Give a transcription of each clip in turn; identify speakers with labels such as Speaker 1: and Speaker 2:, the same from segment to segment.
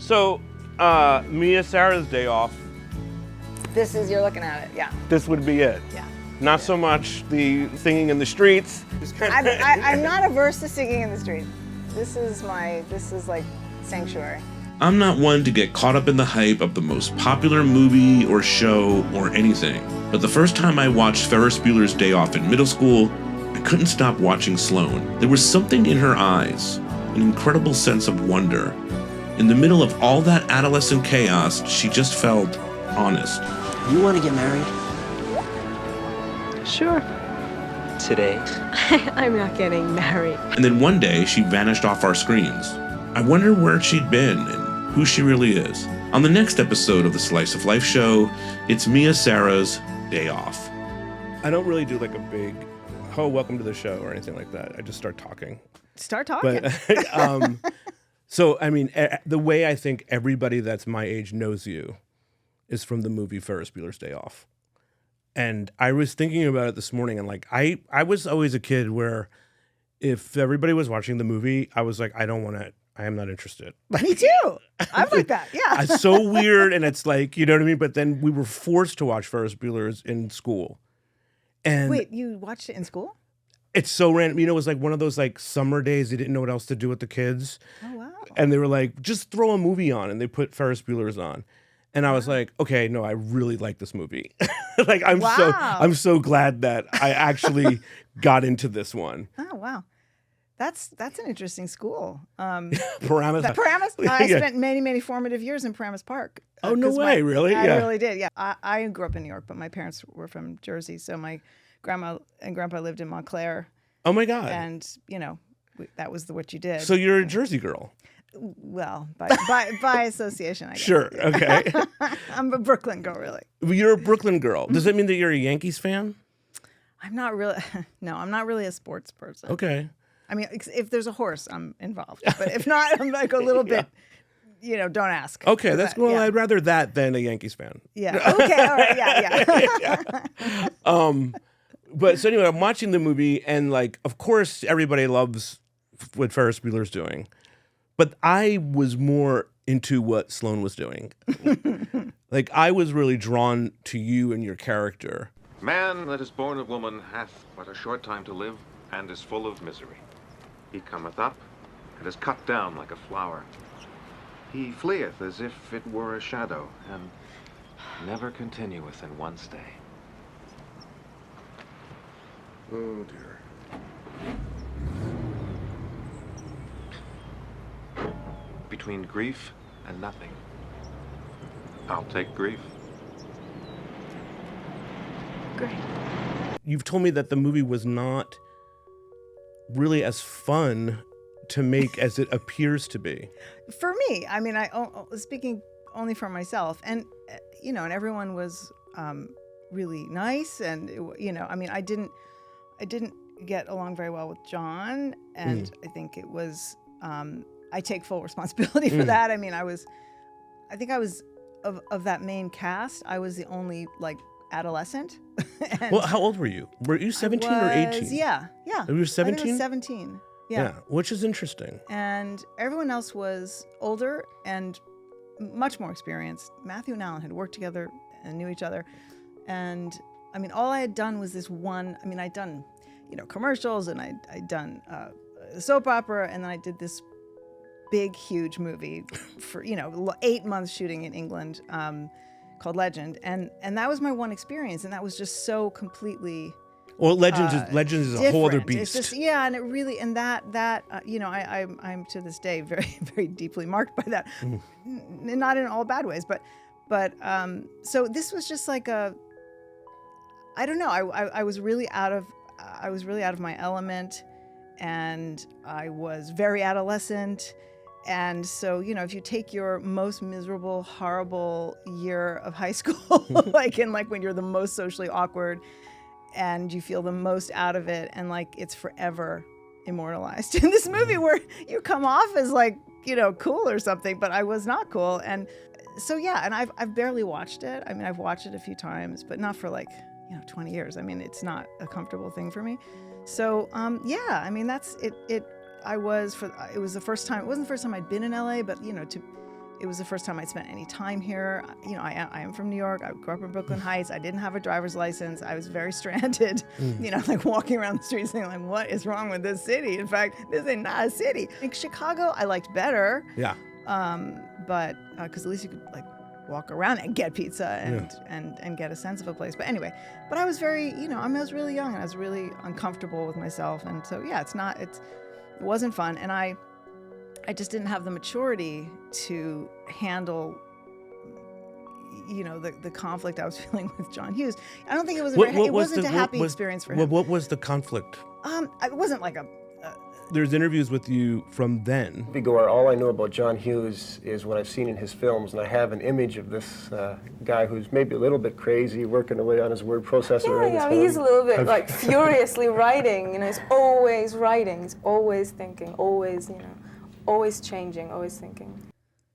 Speaker 1: So, Mia Sara's day off,
Speaker 2: You're looking at it, yeah.
Speaker 1: this would be it.
Speaker 2: Yeah.
Speaker 1: Not so much the singing in the streets.
Speaker 2: I'm not averse to singing in the street. This is like sanctuary.
Speaker 3: I'm not one to get caught up in the hype of the most popular movie or show or anything. But the first time I watched Ferris Bueller's Day Off in middle school, I couldn't stop watching Sloane. There was something in her eyes, an incredible sense of wonder. In the middle of all that adolescent chaos, she just felt honest.
Speaker 4: You want to get married?
Speaker 5: Sure.
Speaker 4: Today?
Speaker 5: I'm not getting married.
Speaker 3: And then one day, she vanished off our screens. I wonder where she'd been and who she really is. On the next episode of the Slice of Life show, it's Mia Sara's Day Off.
Speaker 1: I don't really do like a big, oh, welcome to the show or anything like that. I just start talking.
Speaker 2: Start talking.
Speaker 1: But, so, I mean, the way I think everybody that's my age knows you is from the movie Ferris Bueller's Day Off. And I was thinking about it this morning, and like, I was always a kid where if everybody was watching the movie, I was like, I am not interested.
Speaker 2: Me too. I'm like that, yeah.
Speaker 1: It's so weird, and it's like, you know what I mean? But then we were forced to watch Ferris Bueller's in school. And
Speaker 2: Wait, you watched it in school?
Speaker 1: it's so random. You know, it was like one of those like summer days. They didn't know what else to do with the kids.
Speaker 2: Oh, wow.
Speaker 1: And they were like, just throw a movie on. And they put Ferris Bueller's on. And I was like, okay, no, I really like this movie. Like, I'm so glad that I actually got into this one.
Speaker 2: Oh, wow. That's an interesting school.
Speaker 1: Paramus.
Speaker 2: I spent many formative years in Paramus Park.
Speaker 1: Oh, no way, really?
Speaker 2: I really did, yeah. I grew up in New York, but my parents were from Jersey, so my grandma and grandpa lived in Montclair.
Speaker 1: Oh, my God.
Speaker 2: And, you know, that was what you did.
Speaker 1: So you're a Jersey girl?
Speaker 2: Well, by association, I guess.
Speaker 1: Sure, okay.
Speaker 2: I'm a Brooklyn girl, really.
Speaker 1: You're a Brooklyn girl. Does that mean that you're a Yankees fan?
Speaker 2: I'm not really, no, I'm not really a sports person.
Speaker 1: Okay.
Speaker 2: I mean, if there's a horse, I'm involved. But if not, I'm like a little bit, you know, don't ask.
Speaker 1: Okay, that's cool. Yeah. I'd rather that than a Yankees fan.
Speaker 2: Yeah. Okay. All right. Yeah.
Speaker 1: But so anyway, I'm watching the movie, and like, of course, everybody loves what Ferris Bueller's doing, but I was more into what Sloane was doing. Like, I was really drawn to you and your character.
Speaker 6: Man that is born of woman hath but a short time to live, and is full of misery. He cometh up, and is cut down like a flower. He fleeth as if it were a shadow, and never continueth in one stay.
Speaker 7: Oh, dear.
Speaker 6: Between grief and nothing, I'll take grief.
Speaker 2: Great.
Speaker 1: You've told me that the movie was not really as fun to make as it appears to be.
Speaker 2: For me, I mean, speaking only for myself, and you know, and everyone was really nice, and you know, I mean, I didn't get along very well with John, and I think it was. I take full responsibility for that. I mean, I think I was of that main cast, I was the only like adolescent.
Speaker 1: Well, how old were you? Were you 17 or 18?
Speaker 2: Yeah.
Speaker 1: You were 17?
Speaker 2: I think I was 17. Yeah,
Speaker 1: which is interesting.
Speaker 2: And everyone else was older and much more experienced. Matthew and Alan had worked together and knew each other. And I mean, all I had done was this one. I mean, I'd done, you know, commercials, and I'd done a soap opera, and then I did this big, huge movie for, you know, 8 months shooting in England called Legend. And that was my one experience. And that was just so completely
Speaker 1: Well, Legends is a whole other beast.
Speaker 2: It's just, yeah, and it really, and that you know, I'm to this day very, very deeply marked by that. Not in all bad ways, but so this was just like I don't know, I was really out of my element, and I was very adolescent. And so, you know, if you take your most miserable, horrible year of high school, like when you're the most socially awkward and you feel the most out of it, and like it's forever immortalized in this movie where you come off as like, you know, cool or something, but I was not cool. And so, yeah, and I've barely watched it. I mean, I've watched it a few times, but not for like, you know, 20 years. I mean, it's not a comfortable thing for me. So, yeah, I mean, that's it. It was the first time. It wasn't the first time I'd been in LA, but you know, It was the first time I'd spent any time here. You know, I am from New York. I grew up in Brooklyn Heights. I didn't have a driver's license. I was very stranded, you know, like walking around the streets saying, like, what is wrong with this city? In fact, this is not a city. In Chicago, I liked better.
Speaker 1: Yeah.
Speaker 2: But because at least you could like walk around and get pizza and get a sense of a place. But anyway, but I was very, you know, I was really young and I was really uncomfortable with myself. And so, yeah, it wasn't fun. And I just didn't have the maturity to handle, you know, the conflict I was feeling with John Hughes. I don't think it was a happy experience for him.
Speaker 1: What was the conflict?
Speaker 2: It wasn't like
Speaker 1: There's interviews with you from then.
Speaker 8: Before, all I know about John Hughes is what I've seen in his films, and I have an image of this guy who's maybe a little bit crazy, working away on his word processor.
Speaker 5: Yeah, he's a little bit like furiously writing. You know, he's always writing, he's always thinking, always, you know, always changing, always thinking.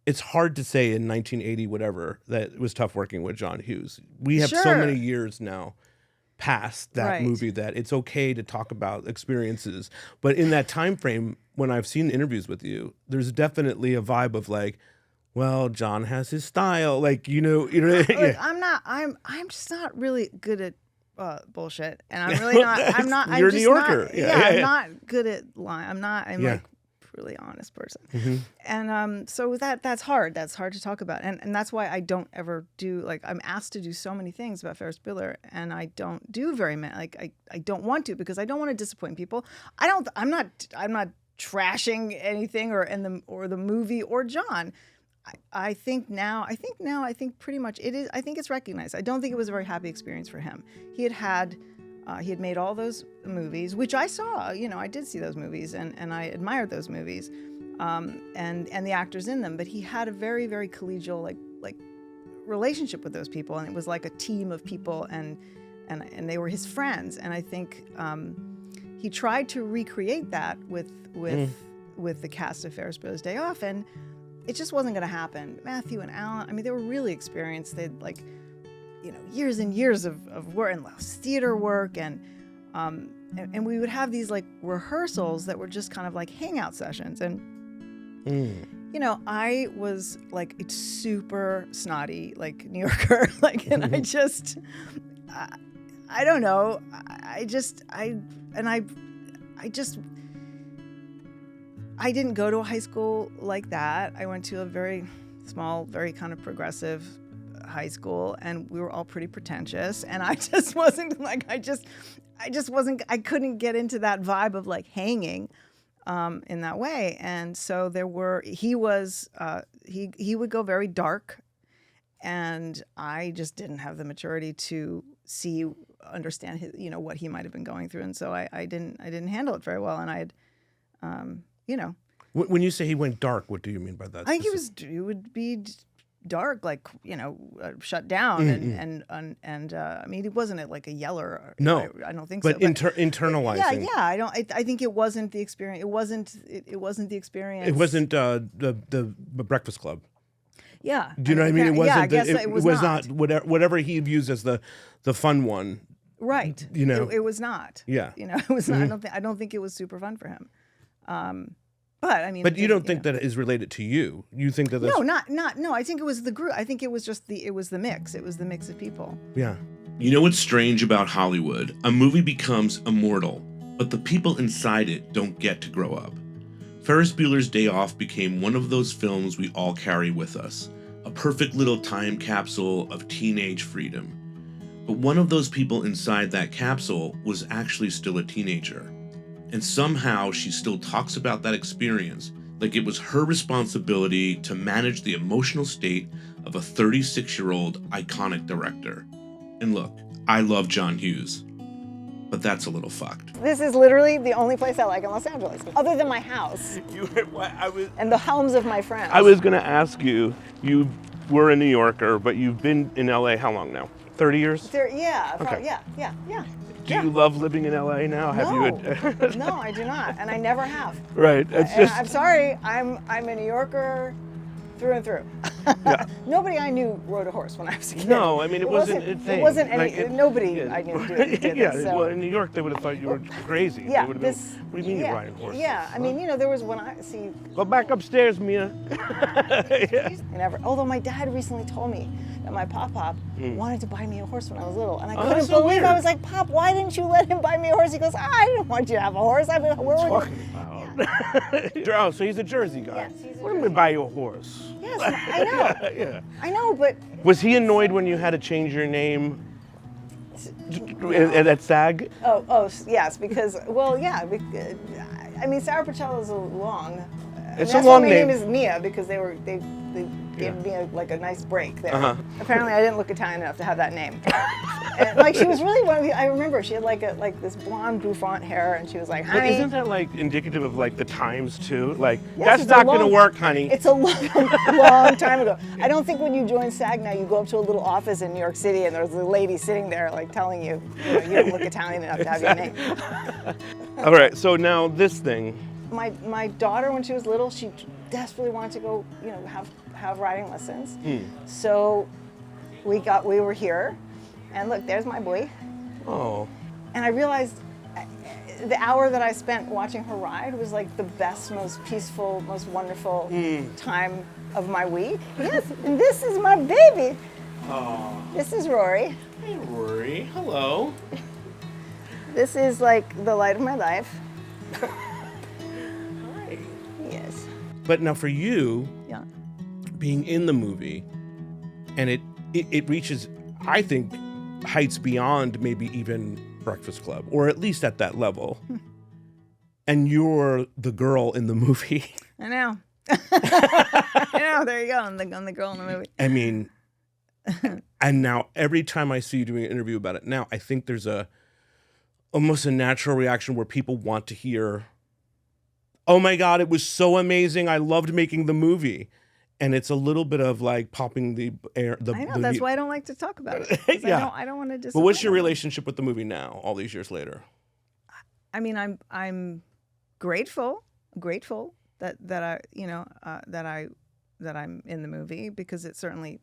Speaker 1: It's hard to say in 1980, whatever, that it was tough working with John Hughes. We have so
Speaker 2: Sure.
Speaker 1: many years now past that
Speaker 2: Right.
Speaker 1: movie that it's okay to talk about experiences. But in that time frame, when I've seen interviews with you, there's definitely a vibe of like, well, John has his style. Like, you know.
Speaker 2: Look,
Speaker 1: Yeah.
Speaker 2: I'm just not really good at bullshit, and I'm really not. I'm not. I'm
Speaker 1: You're a
Speaker 2: just
Speaker 1: New Yorker.
Speaker 2: Not,
Speaker 1: Yeah.
Speaker 2: I'm not good at lying. I'm
Speaker 1: Yeah.
Speaker 2: like a really honest person, and so that's hard. That's hard to talk about, and that's why I don't ever do like I'm asked to do so many things about Ferris Bueller, and I don't do very many. Like I don't want to because I don't want to disappoint people. I'm not trashing anything or the movie or John. I think pretty much it is. I think it's recognized. I don't think it was a very happy experience for him. He had made all those movies, which I saw. You know, I did see those movies, and I admired those movies, and the actors in them. But he had a very, very collegial like relationship with those people, and it was like a team of people, and they were his friends. And I think he tried to recreate that with the cast of Ferris Bueller's Day Off, and it just wasn't going to happen. Matthew and Alan, I mean, they were really experienced. They'd like, you know, years and years of work and theater work, and we would have these like rehearsals that were just kind of like hangout sessions. And you know, I was like a super snotty like New Yorker, like, and I just, I don't know, I didn't go to a high school like that. I went to a very small, very kind of progressive high school, and we were all pretty pretentious. And I just wasn't like, I couldn't get into that vibe of like hanging in that way. And so he would go very dark, and I just didn't have the maturity to understand his, you know, what he might have been going through. And so I didn't handle it very well. And I had, you know.
Speaker 1: When you say he went dark, what do you mean by that?
Speaker 2: I think he would be dark, like, you know, shut down, and I mean, he wasn't like a yeller.
Speaker 1: No,
Speaker 2: I don't think
Speaker 1: but
Speaker 2: so. But
Speaker 1: internalizing.
Speaker 2: Yeah. I think it wasn't the experience. It wasn't the experience.
Speaker 1: It wasn't the Breakfast Club.
Speaker 2: Yeah.
Speaker 1: Do you know what I mean? It wasn't.
Speaker 2: Yeah, I guess it was
Speaker 1: not whatever he views as the fun one.
Speaker 2: Right.
Speaker 1: You know,
Speaker 2: it was not.
Speaker 1: Yeah.
Speaker 2: You know, it was not. I don't think it was super fun for him. But I mean,
Speaker 1: but you don't think that is related to you? You think that?
Speaker 2: No. I think it was the group. I think it was just it was the mix. It was the mix of people.
Speaker 1: Yeah.
Speaker 3: You know what's strange about Hollywood? A movie becomes immortal, but the people inside it don't get to grow up. Ferris Bueller's Day Off became one of those films we all carry with us, a perfect little time capsule of teenage freedom. But one of those people inside that capsule was actually still a teenager. And somehow she still talks about that experience like it was her responsibility to manage the emotional state of a 36-year-old iconic director. And look, I love John Hughes, but that's a little fucked.
Speaker 2: This is literally the only place I like in Los Angeles, other than my house and the homes of my friends.
Speaker 1: I was going to ask you, you were a New Yorker, but you've been in LA how long now? 30 years?
Speaker 2: Yeah.
Speaker 1: Okay.
Speaker 2: Yeah.
Speaker 1: Do you love living in LA now?
Speaker 2: No, I do not, and I never have.
Speaker 1: Right. It's just.
Speaker 2: I'm sorry. I'm a New Yorker through and through. Nobody I knew rode a horse when I was a kid.
Speaker 1: No, I mean, it wasn't a thing.
Speaker 2: It wasn't any.
Speaker 1: Like,
Speaker 2: nobody I knew did
Speaker 1: yeah,
Speaker 2: this. So.
Speaker 1: well, in New York, they would have thought you were crazy.
Speaker 2: Yeah,
Speaker 1: They would have
Speaker 2: this.
Speaker 1: been, what do you mean you're riding horses?
Speaker 2: Yeah, I mean, you know, there was when I see.
Speaker 1: Go back upstairs, Mia.
Speaker 2: Although my dad recently told me that my pop wanted to buy me a horse when I was little, and I
Speaker 1: Oh,
Speaker 2: couldn't
Speaker 1: that's so
Speaker 2: believe.
Speaker 1: weird.
Speaker 2: I was like, Pop, why didn't you let him buy me a horse? He goes, I didn't want you to have a horse. I mean, where were you?
Speaker 1: Oh, so he's a Jersey guy.
Speaker 2: Yes, he's a
Speaker 1: What do we buy you a horse?
Speaker 2: Yes, I know.
Speaker 1: Yeah.
Speaker 2: I know, but
Speaker 1: Was he annoyed when you had to change your name at SAG?
Speaker 2: Yes, because I mean, Sarah Pacello is a long.
Speaker 1: It's
Speaker 2: that's
Speaker 1: a long
Speaker 2: why my
Speaker 1: name.
Speaker 2: name is Mia because they gave me a nice break there.
Speaker 1: Uh-huh.
Speaker 2: Apparently, I didn't look Italian enough to have that name. And, like she was really one of the. I remember she had like this blonde bouffant hair, and she was like,
Speaker 1: But
Speaker 2: "Honey."
Speaker 1: isn't that like indicative of like the times too? Like
Speaker 2: Yes,
Speaker 1: that's
Speaker 2: it's a
Speaker 1: not going to
Speaker 2: long-
Speaker 1: work, honey.
Speaker 2: It's a long time ago. I don't think when you join SAG now, you go up to a little office in New York City, and there's a lady sitting there like telling you, you don't look Italian enough to have your name.
Speaker 1: All right, so now this thing.
Speaker 2: My daughter, when she was little, she desperately wanted to go, have riding lessons. So we were here, and look, there's my boy.
Speaker 1: Oh.
Speaker 2: And I realized the hour that I spent watching her ride was like the best, most peaceful, most wonderful time of my week. Yes, and this is my baby.
Speaker 1: Oh.
Speaker 2: This is Rory.
Speaker 1: Hey, Rory. Hello.
Speaker 2: This is like the light of my life.
Speaker 1: Hi.
Speaker 2: Yes.
Speaker 1: But now for you,
Speaker 2: Yeah.
Speaker 1: being in the movie, and it reaches, I think, heights beyond maybe even Breakfast Club, or at least at that level. And you're the girl in the movie.
Speaker 2: I know. I know. There you go. I'm the girl in the movie.
Speaker 1: I mean, and now every time I see you doing an interview about it now, I think there's almost a natural reaction where people want to hear, oh my God, it was so amazing. I loved making the movie. And it's a little bit of like popping the air.
Speaker 2: I know. That's why I don't like to talk about it. 'Cause
Speaker 1: Yeah.
Speaker 2: I don't want to disappoint.
Speaker 1: But what's your
Speaker 2: anyone.
Speaker 1: relationship with the movie now, all these years later?
Speaker 2: I mean, I'm grateful that I'm in the movie because it certainly,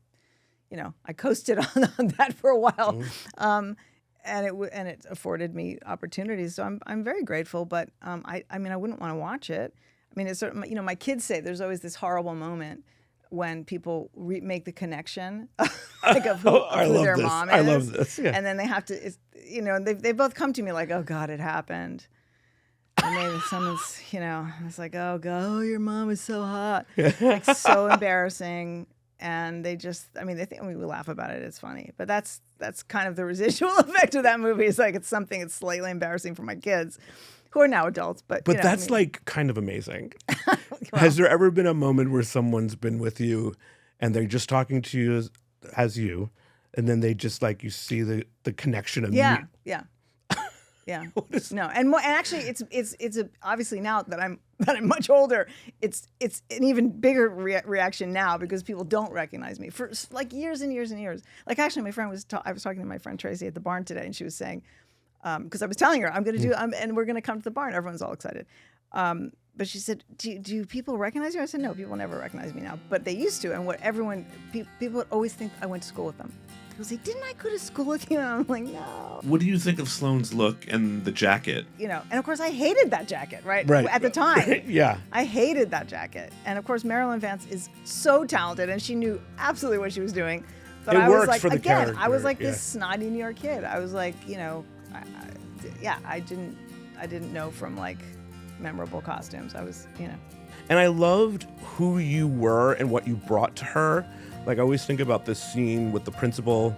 Speaker 2: I coasted on that for a while, and it afforded me opportunities. So I'm very grateful. But I mean, I wouldn't want to watch it. I mean, it's certainly, my kids say there's always this horrible moment when people make the connection, like of who their mom is.
Speaker 1: I love this. Yeah.
Speaker 2: And then they have to, and they both come to me like, oh God, it happened. And maybe someone's, it's like, oh God, your mom is so hot. Like so embarrassing. And they just, they think we laugh about it. It's funny. But that's kind of the residual effect of that movie. It's like it's something that's slightly embarrassing for my kids, who are now adults. But
Speaker 1: That's like kind of amazing. Has there ever been a moment where someone's been with you and they're just talking to you as you, and then they just like, you see the connection of
Speaker 2: Yeah. No, and actually, it's obviously now that I'm much older, it's an even bigger reaction now because people don't recognize me for like years and years and years. Like actually, my friend I was talking to my friend Tracy at the barn today, and she was saying, because I was telling her I'm going to do, and we're going to come to the barn. Everyone's all excited. But she said, do people recognize you? I said, no, people never recognize me now, but they used to. And people would always think I went to school with them. People say, didn't I go to school with you? And I'm like, no.
Speaker 3: What do you think of Sloane's look and the jacket?
Speaker 2: And of course I hated that jacket, right?
Speaker 1: Right.
Speaker 2: At the time.
Speaker 1: Yeah.
Speaker 2: I hated that jacket. And of course, Marilyn Vance is so talented and she knew absolutely what she was doing. But
Speaker 1: It
Speaker 2: I was
Speaker 1: works
Speaker 2: like,
Speaker 1: for the
Speaker 2: again, I was
Speaker 1: character,
Speaker 2: like
Speaker 1: yeah.
Speaker 2: this snotty New York kid. I was like, I didn't know from like memorable costumes. I was,
Speaker 1: And I loved who you were and what you brought to her. Like I always think about this scene with the principal.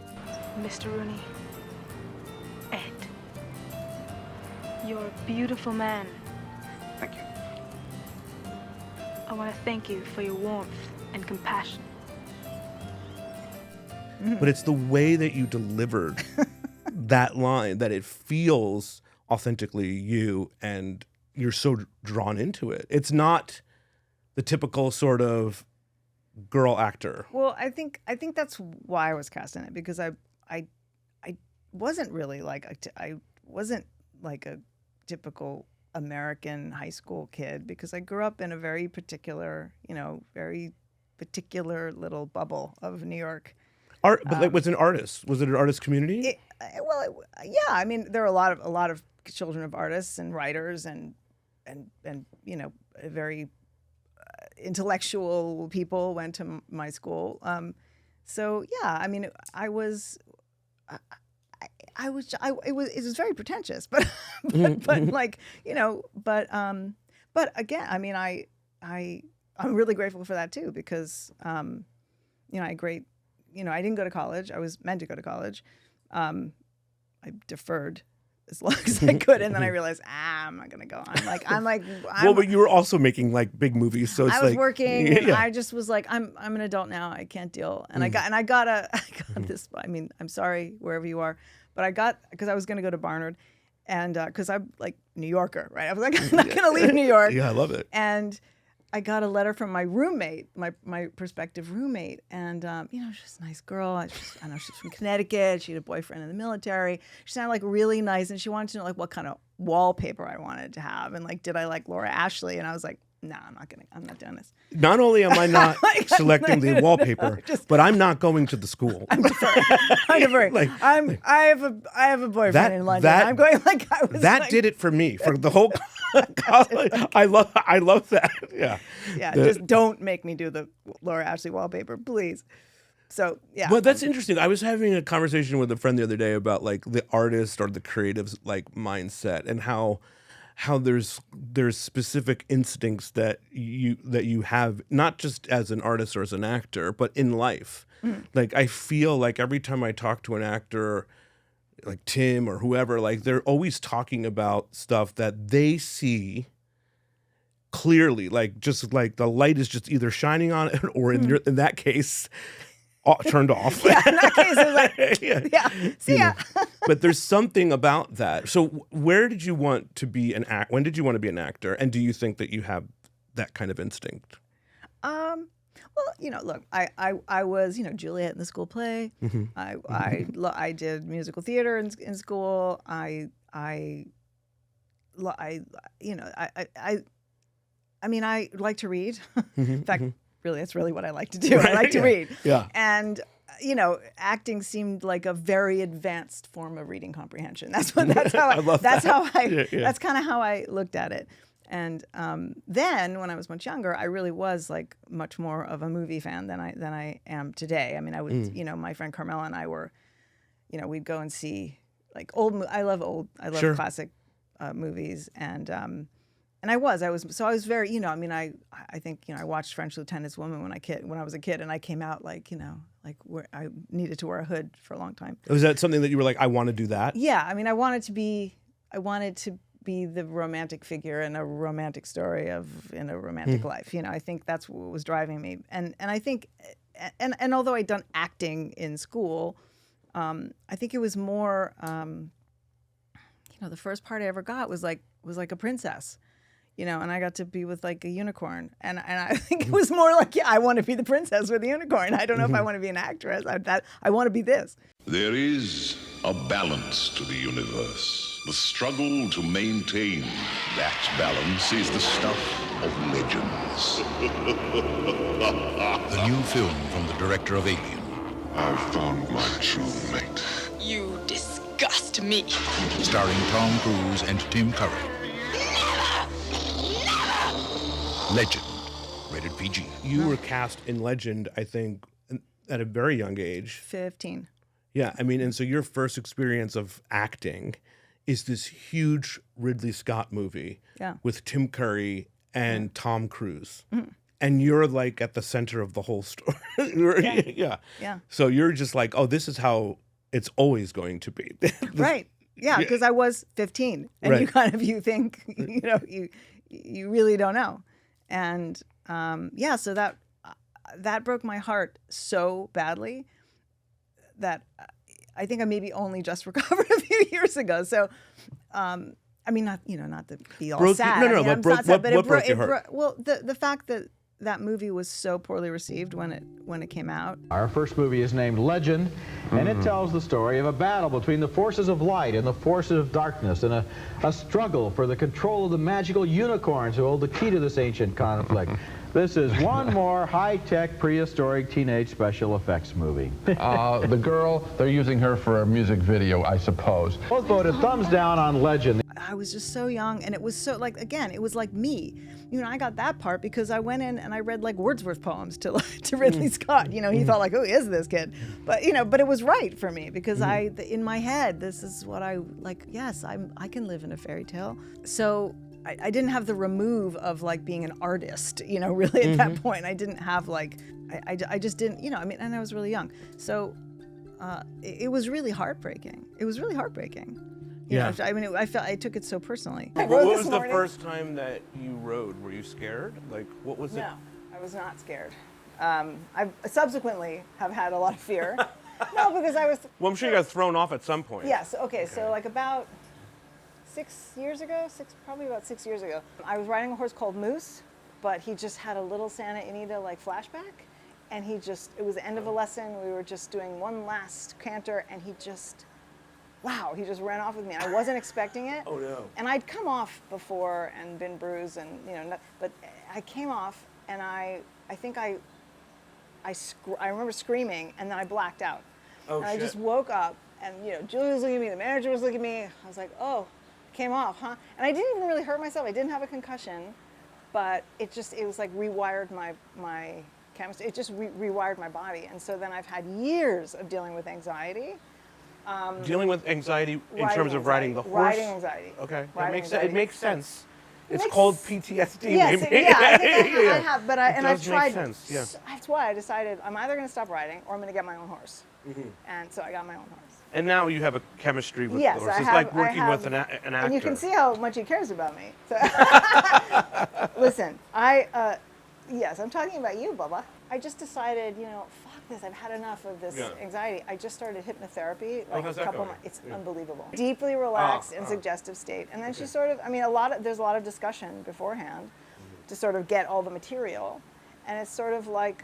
Speaker 9: Mr. Rooney, Ed, you're a beautiful man.
Speaker 6: Thank you.
Speaker 9: I want to thank you for your warmth and compassion.
Speaker 1: But it's the way that you delivered that line that it feels authentically you and you're so drawn into it. It's not the typical sort of girl actor.
Speaker 2: Well, I think that's why I was cast in it because I wasn't really I wasn't like a typical American high school kid because I grew up in a very particular, very particular little bubble of New York.
Speaker 1: Art, but like, was it an artist? Was it an artist community?
Speaker 2: Yeah. I mean, there are a lot of children of artists and writers and you know, very intellectual people went to my school. So yeah, I mean, it was very pretentious, but like, you know, but again, I mean, I'm really grateful for that too, because you know, I didn't go to college. I was meant to go to college. I deferred as long as I could, and then I realized, I'm not gonna go. Well,
Speaker 1: but you were also making like big movies, so it's
Speaker 2: I was
Speaker 1: like,
Speaker 2: working, and I just was like, I'm an adult now. I can't deal. And I got this. I mean, I'm sorry wherever you are, but because I was gonna go to Barnard, and because I'm like New Yorker, right? I was like, I'm not gonna leave New York.
Speaker 1: Yeah, I love it.
Speaker 2: And I got a letter from my roommate, my prospective roommate, and you know, she's a nice girl. I know she's from Connecticut. She had a boyfriend in the military. She sounded like really nice, and she wanted to know like what kind of wallpaper I wanted to have, and like, did I like Laura Ashley? And I was like, no, I'm not doing this.
Speaker 1: Not only am I not selecting the wallpaper, but I'm not going to the school.
Speaker 2: I'm deferring. I have a boyfriend in London. I'm going like I was.
Speaker 1: That did it for me for the whole college. I love that. Yeah.
Speaker 2: Yeah. Just don't make me do the Laura Ashley wallpaper, please. So yeah.
Speaker 1: Well, that's interesting. I was having a conversation with a friend the other day about like the artist or the creative's like mindset, and how there's specific instincts that you have, not just as an artist or as an actor, but in life. Like, I feel like every time I talk to an actor like Tim or whoever, like they're always talking about stuff that they see clearly, like just like the light is just either shining on it or in that case turned off.
Speaker 2: Yeah, in that case, it was like, see ya.
Speaker 1: But there's something about that. So where did you want to be when did you want to be an actor? And do you think that you have that kind of instinct?
Speaker 2: Well, you know, look, I was, you know, Juliet in the school play. I did musical theater in school. I mean, I like to read. In fact, really, that's really what I like to do.
Speaker 1: Right?
Speaker 2: I like to read.
Speaker 1: Yeah.
Speaker 2: And, you know, acting seemed like a very advanced form of reading comprehension. That's how that's kind of how I looked at it. And then when I was much younger, I really was like much more of a movie fan than I am today. I mean, I would, you know, my friend Carmela and I were, you know, we'd go and see like I love classic movies, and I was very, you know, I mean, I think, you know, I watched French Lieutenant's Woman when I was a kid, and I came out like, you know, like I needed to wear a hood for a long time.
Speaker 1: Was that something that you were like, I want to do that?
Speaker 2: Yeah, I mean, I wanted to be the romantic figure in a romantic story in a romantic life. You know, I think that's what was driving me. And I think, and although I'd done acting in school, I think it was more, you know, the first part I ever got was like a princess, you know, and I got to be with like a unicorn. And I think it was more like, yeah, I want to be the princess with the unicorn. I don't know if I want to be an actress. I want to be this.
Speaker 10: There is a balance to the universe. The struggle to maintain that balance is the stuff of legends.
Speaker 11: The new film from the director of Alien.
Speaker 7: I've found my true mate.
Speaker 12: You disgust me.
Speaker 11: Starring Tom Cruise and Tim Curry. Legend. Rated PG.
Speaker 1: You were cast in Legend, I think, at a very young age.
Speaker 2: 15.
Speaker 1: Yeah, I mean, and so your first experience of acting is this huge Ridley Scott movie with Tim Curry and Tom Cruise. And you're like at the center of the whole story. Yeah. So you're just like, oh, this is how it's always going to be.
Speaker 2: Right. Yeah, because I was 15. And you think, you know, you really don't know. And so that broke my heart so badly that I think I maybe only just recovered a few years ago. So, I mean, not to be all sad.
Speaker 1: What broke your heart?
Speaker 2: Well, the fact that movie was so poorly received when it came out.
Speaker 13: Our first movie is named Legend, and it tells the story of a battle between the forces of light and the forces of darkness, and a struggle for the control of the magical unicorns who hold the key to this ancient conflict. This is one more high-tech prehistoric teenage special effects movie.
Speaker 14: The girl, they're using her for a music video, I suppose.
Speaker 13: Both voted thumbs down on Legend.
Speaker 2: I was just so young, and it was so, like, again, it was like me. You know, I got that part because I went in and I read, like, Wordsworth poems to Ridley Scott. You know, he thought, like, who is this kid? But, you know, but it was right for me because in my head, this is what I, like, yes, I can live in a fairy tale. So I didn't have the remove of, like, being an artist, you know, really at that point. I didn't have, like, I just didn't, you know, I mean, and I was really young. So it was really heartbreaking. It was really heartbreaking. You know, I mean, I took it so personally.
Speaker 1: What was the first time that you rode? Were you scared? Like, what was it?
Speaker 2: No, I was not scared. I subsequently have had a lot of fear. No, because I was...
Speaker 1: Well, I'm sure you got thrown off at some point.
Speaker 2: Yes, okay. So like about 6 years ago, probably about 6 years ago, I was riding a horse called Moose, but he just had a little Santa Anita like flashback. And it was the end of a lesson. We were just doing one last canter and he just ran off with me. I wasn't expecting it.
Speaker 1: Oh no.
Speaker 2: And I'd come off before and been bruised and, you know, but I came off and I think I remember screaming and then I blacked out.
Speaker 1: Oh,
Speaker 2: and
Speaker 1: shit.
Speaker 2: I just woke up and, you know, Julie was looking at me, the manager was looking at me. I was like, oh, came off, huh? And I didn't even really hurt myself. I didn't have a concussion, but it was like rewired my chemistry. It just rewired my body. And so then I've had years of dealing with anxiety.
Speaker 1: Dealing with anxiety in terms of riding the horse?
Speaker 2: Riding anxiety.
Speaker 1: Okay,
Speaker 2: It
Speaker 1: makes sense. It's called PTSD,
Speaker 2: yes,
Speaker 1: maybe.
Speaker 2: Yeah, I think I have, but I've tried.
Speaker 1: Make sense, yeah.
Speaker 2: That's why I decided I'm either going to stop riding or I'm going to get my own horse. And so I got my own horse.
Speaker 1: And now you have a chemistry with
Speaker 2: Yes,
Speaker 1: the horse.
Speaker 2: I
Speaker 1: It's
Speaker 2: have,
Speaker 1: like working
Speaker 2: I have,
Speaker 1: with an actor.
Speaker 2: And you can see how much he cares about me. So listen, yes, I'm talking about you, Bubba. I just decided, you know, fuck this. I've had enough of this anxiety. I just started hypnotherapy like a couple months. It's unbelievable. Deeply relaxed and suggestive state. And then she sort of, I mean, there's a lot of discussion beforehand to sort of get all the material. And it's sort of like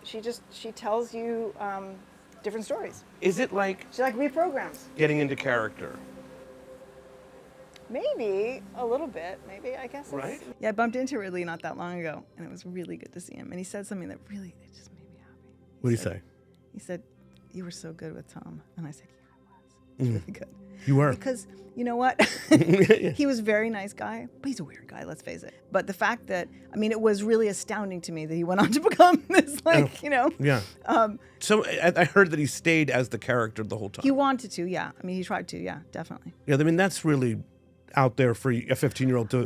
Speaker 2: she tells you different stories.
Speaker 1: Is it like...
Speaker 2: She like reprograms.
Speaker 1: Getting into character?
Speaker 2: Maybe a little bit, maybe, I guess.
Speaker 1: Right?
Speaker 2: Yeah, I bumped into Ridley not that long ago, and it was really good to see him. And he said something that really, it just made me happy.
Speaker 1: What did he say?
Speaker 2: He said, you were so good with Tom. And I said, yeah, I was. It was really good.
Speaker 1: You were.
Speaker 2: Because, you know what? He was a very nice guy, but he's a weird guy, let's face it. But the fact that, I mean, it was really astounding to me that he went on to become this, like, you know.
Speaker 1: Yeah. So I heard that he stayed as the character the whole time.
Speaker 2: He wanted to, yeah. I mean, he tried to, yeah, definitely.
Speaker 1: Yeah, I mean, that's really out there for a 15-year-old to,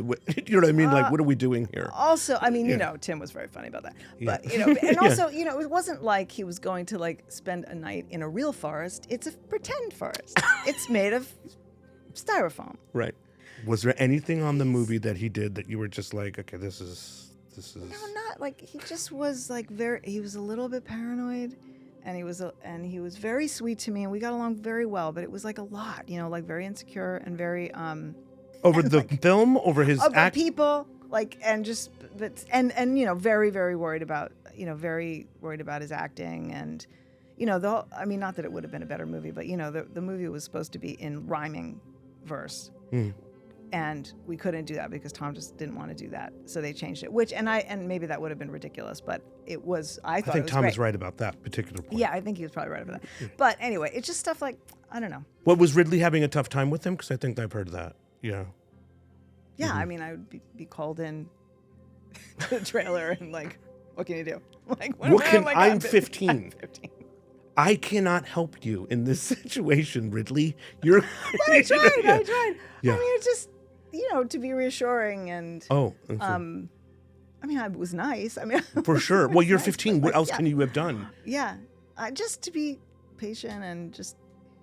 Speaker 1: you know what I mean? Like, what are we doing here?
Speaker 2: Also, I mean, you know, Tim was very funny about that. But, you know, and also, you know, it wasn't like he was going to, like, spend a night in a real forest. It's a pretend forest. It's made of styrofoam.
Speaker 1: Right. Was there anything on the movie that he did that you were just like, okay, this is...
Speaker 2: No, not, like, he just was, like, he was a little bit paranoid. And he was very sweet to me, and we got along very well. But it was, like, a lot, you know, like, very insecure and very...
Speaker 1: Over the film, over his act,
Speaker 2: people, like, and just, and you know, very, very worried about, you know, his acting, and, you know, I mean, not that it would have been a better movie, but, you know, the movie was supposed to be in rhyming verse, and we couldn't do that because Tom just didn't want to do that, so they changed it. And maybe that would have been ridiculous, but it was. I think
Speaker 1: Tom is right about that particular point.
Speaker 2: Yeah, I think he was probably right about that. But anyway, it's just stuff like, I don't know.
Speaker 1: What was Ridley having a tough time with him? Because I think I've heard that. Yeah.
Speaker 2: Yeah, I mean, I would be called in to the trailer and like, what can you do? Like,
Speaker 1: I'm 15. I'm 15. I cannot help you in this situation, Ridley. You're.
Speaker 2: I tried.
Speaker 1: Yeah.
Speaker 2: I mean, it's just, you know, to be reassuring and.
Speaker 1: Oh. Okay.
Speaker 2: I mean, I was nice. I mean.
Speaker 1: For sure. Well, you're 15. What else can you have done?
Speaker 2: Yeah, just to be patient and just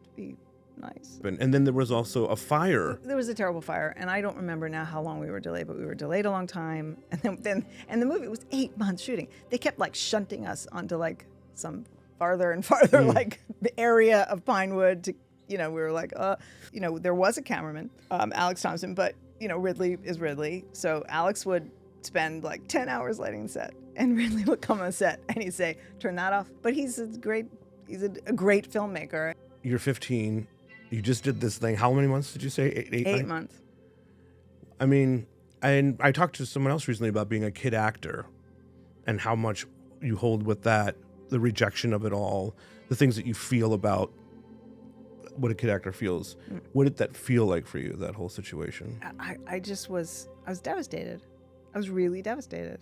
Speaker 2: to be nice.
Speaker 1: And then there was also a fire.
Speaker 2: There was a terrible fire, and I don't remember now how long we were delayed, but we were delayed a long time. And then the movie was 8 months shooting. They kept like shunting us onto like some farther and farther like the area of Pinewood to, you know, we were like, you know, there was a cameraman, Alex Thompson, but you know, Ridley is Ridley, so Alex would spend like 10 hours lighting the set, and Ridley would come on set and he'd say, turn that off. But he's a great filmmaker.
Speaker 1: You're 15. You just did this thing. How many months did you say?
Speaker 2: 8 months.
Speaker 1: I mean, and I talked to someone else recently about being a kid actor. and how much you hold with that, the rejection of it all, the things that you feel about what a kid actor feels. What did that feel like for you, that whole situation?
Speaker 2: I was devastated. I was really devastated.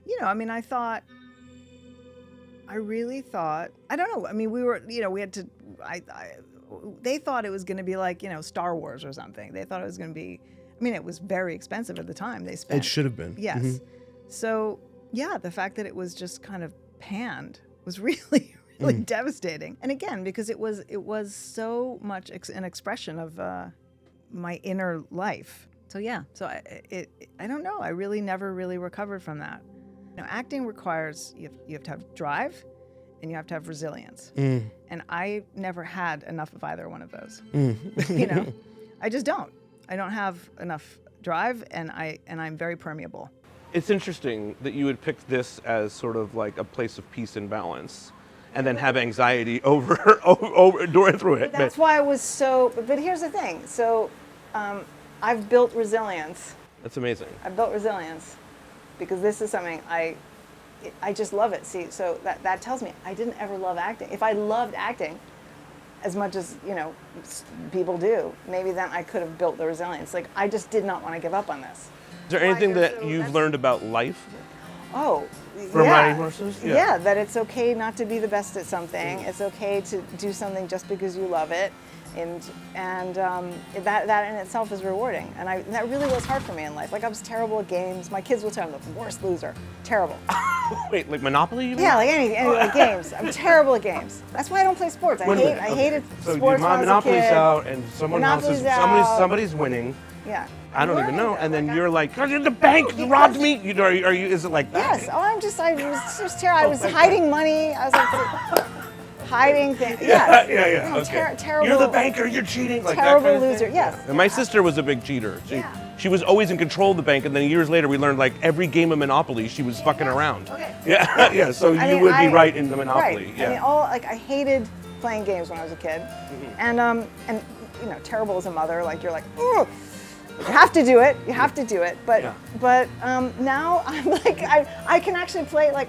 Speaker 2: You know, I mean, I really thought, I don't know. I mean, we had to, they thought it was going to be like, Star Wars or something. They thought it was going to be, I mean, it was very expensive at the time they spent.
Speaker 1: It should have been.
Speaker 2: Yes.
Speaker 1: Mm-hmm.
Speaker 2: So, yeah, the fact that it was just kind of panned was really, really devastating. And again, because it was so much an expression of my inner life. So, yeah, I don't know. I really never really recovered from that. Acting requires, you have to have drive and you have to have resilience. And I never had enough of either one of those. I just don't. I don't have enough drive, and I'm very permeable.
Speaker 1: It's interesting that you would pick this as sort of like a place of peace and balance, and then have anxiety over through it.
Speaker 2: That's why I was so, but here's the thing. So I've built resilience.
Speaker 1: That's amazing.
Speaker 2: I've built resilience. Because this is something I just love it. See, so that tells me I didn't ever love acting. If I loved acting as much as, people do, maybe then I could have built the resilience. Like, I just did not want to give up on this.
Speaker 1: Is there anything that you've learned about life?
Speaker 2: Oh,
Speaker 1: from riding horses?
Speaker 2: Yeah, that it's okay not to be the best at something. It's okay to do something just because you love it. And that in itself is rewarding. And that really was hard for me in life. Like, I was terrible at games. My kids will tell me I'm the worst loser. Terrible.
Speaker 1: Wait, like Monopoly? You mean?
Speaker 2: Yeah, like anything like games. I'm terrible at games. That's why I don't play sports. I hated sports when I was
Speaker 1: Monopoly's
Speaker 2: a kid.
Speaker 1: out, and somebody's winning.
Speaker 2: Yeah.
Speaker 1: I don't even know. And then you're like, the bank robbed me. Are you? Is it like that?
Speaker 2: Yes. Oh, I was just terrible. I was hiding money. I was like. Hiding things.
Speaker 1: Yeah.
Speaker 2: Okay. Terrible.
Speaker 1: You're the banker. You're cheating. Like
Speaker 2: terrible
Speaker 1: that kind of
Speaker 2: loser.
Speaker 1: Thing?
Speaker 2: Yes.
Speaker 1: And my sister was a big cheater. She was always in control of the bank, and then years later we learned like every game of Monopoly she was fucking around.
Speaker 2: Okay.
Speaker 1: Yeah. So you would be right in the Monopoly.
Speaker 2: Right.
Speaker 1: Yeah.
Speaker 2: I hated playing games when I was a kid, and terrible as a mother. Like, you're like, ugh. You have to do it. But now I'm like, I can actually play. Like,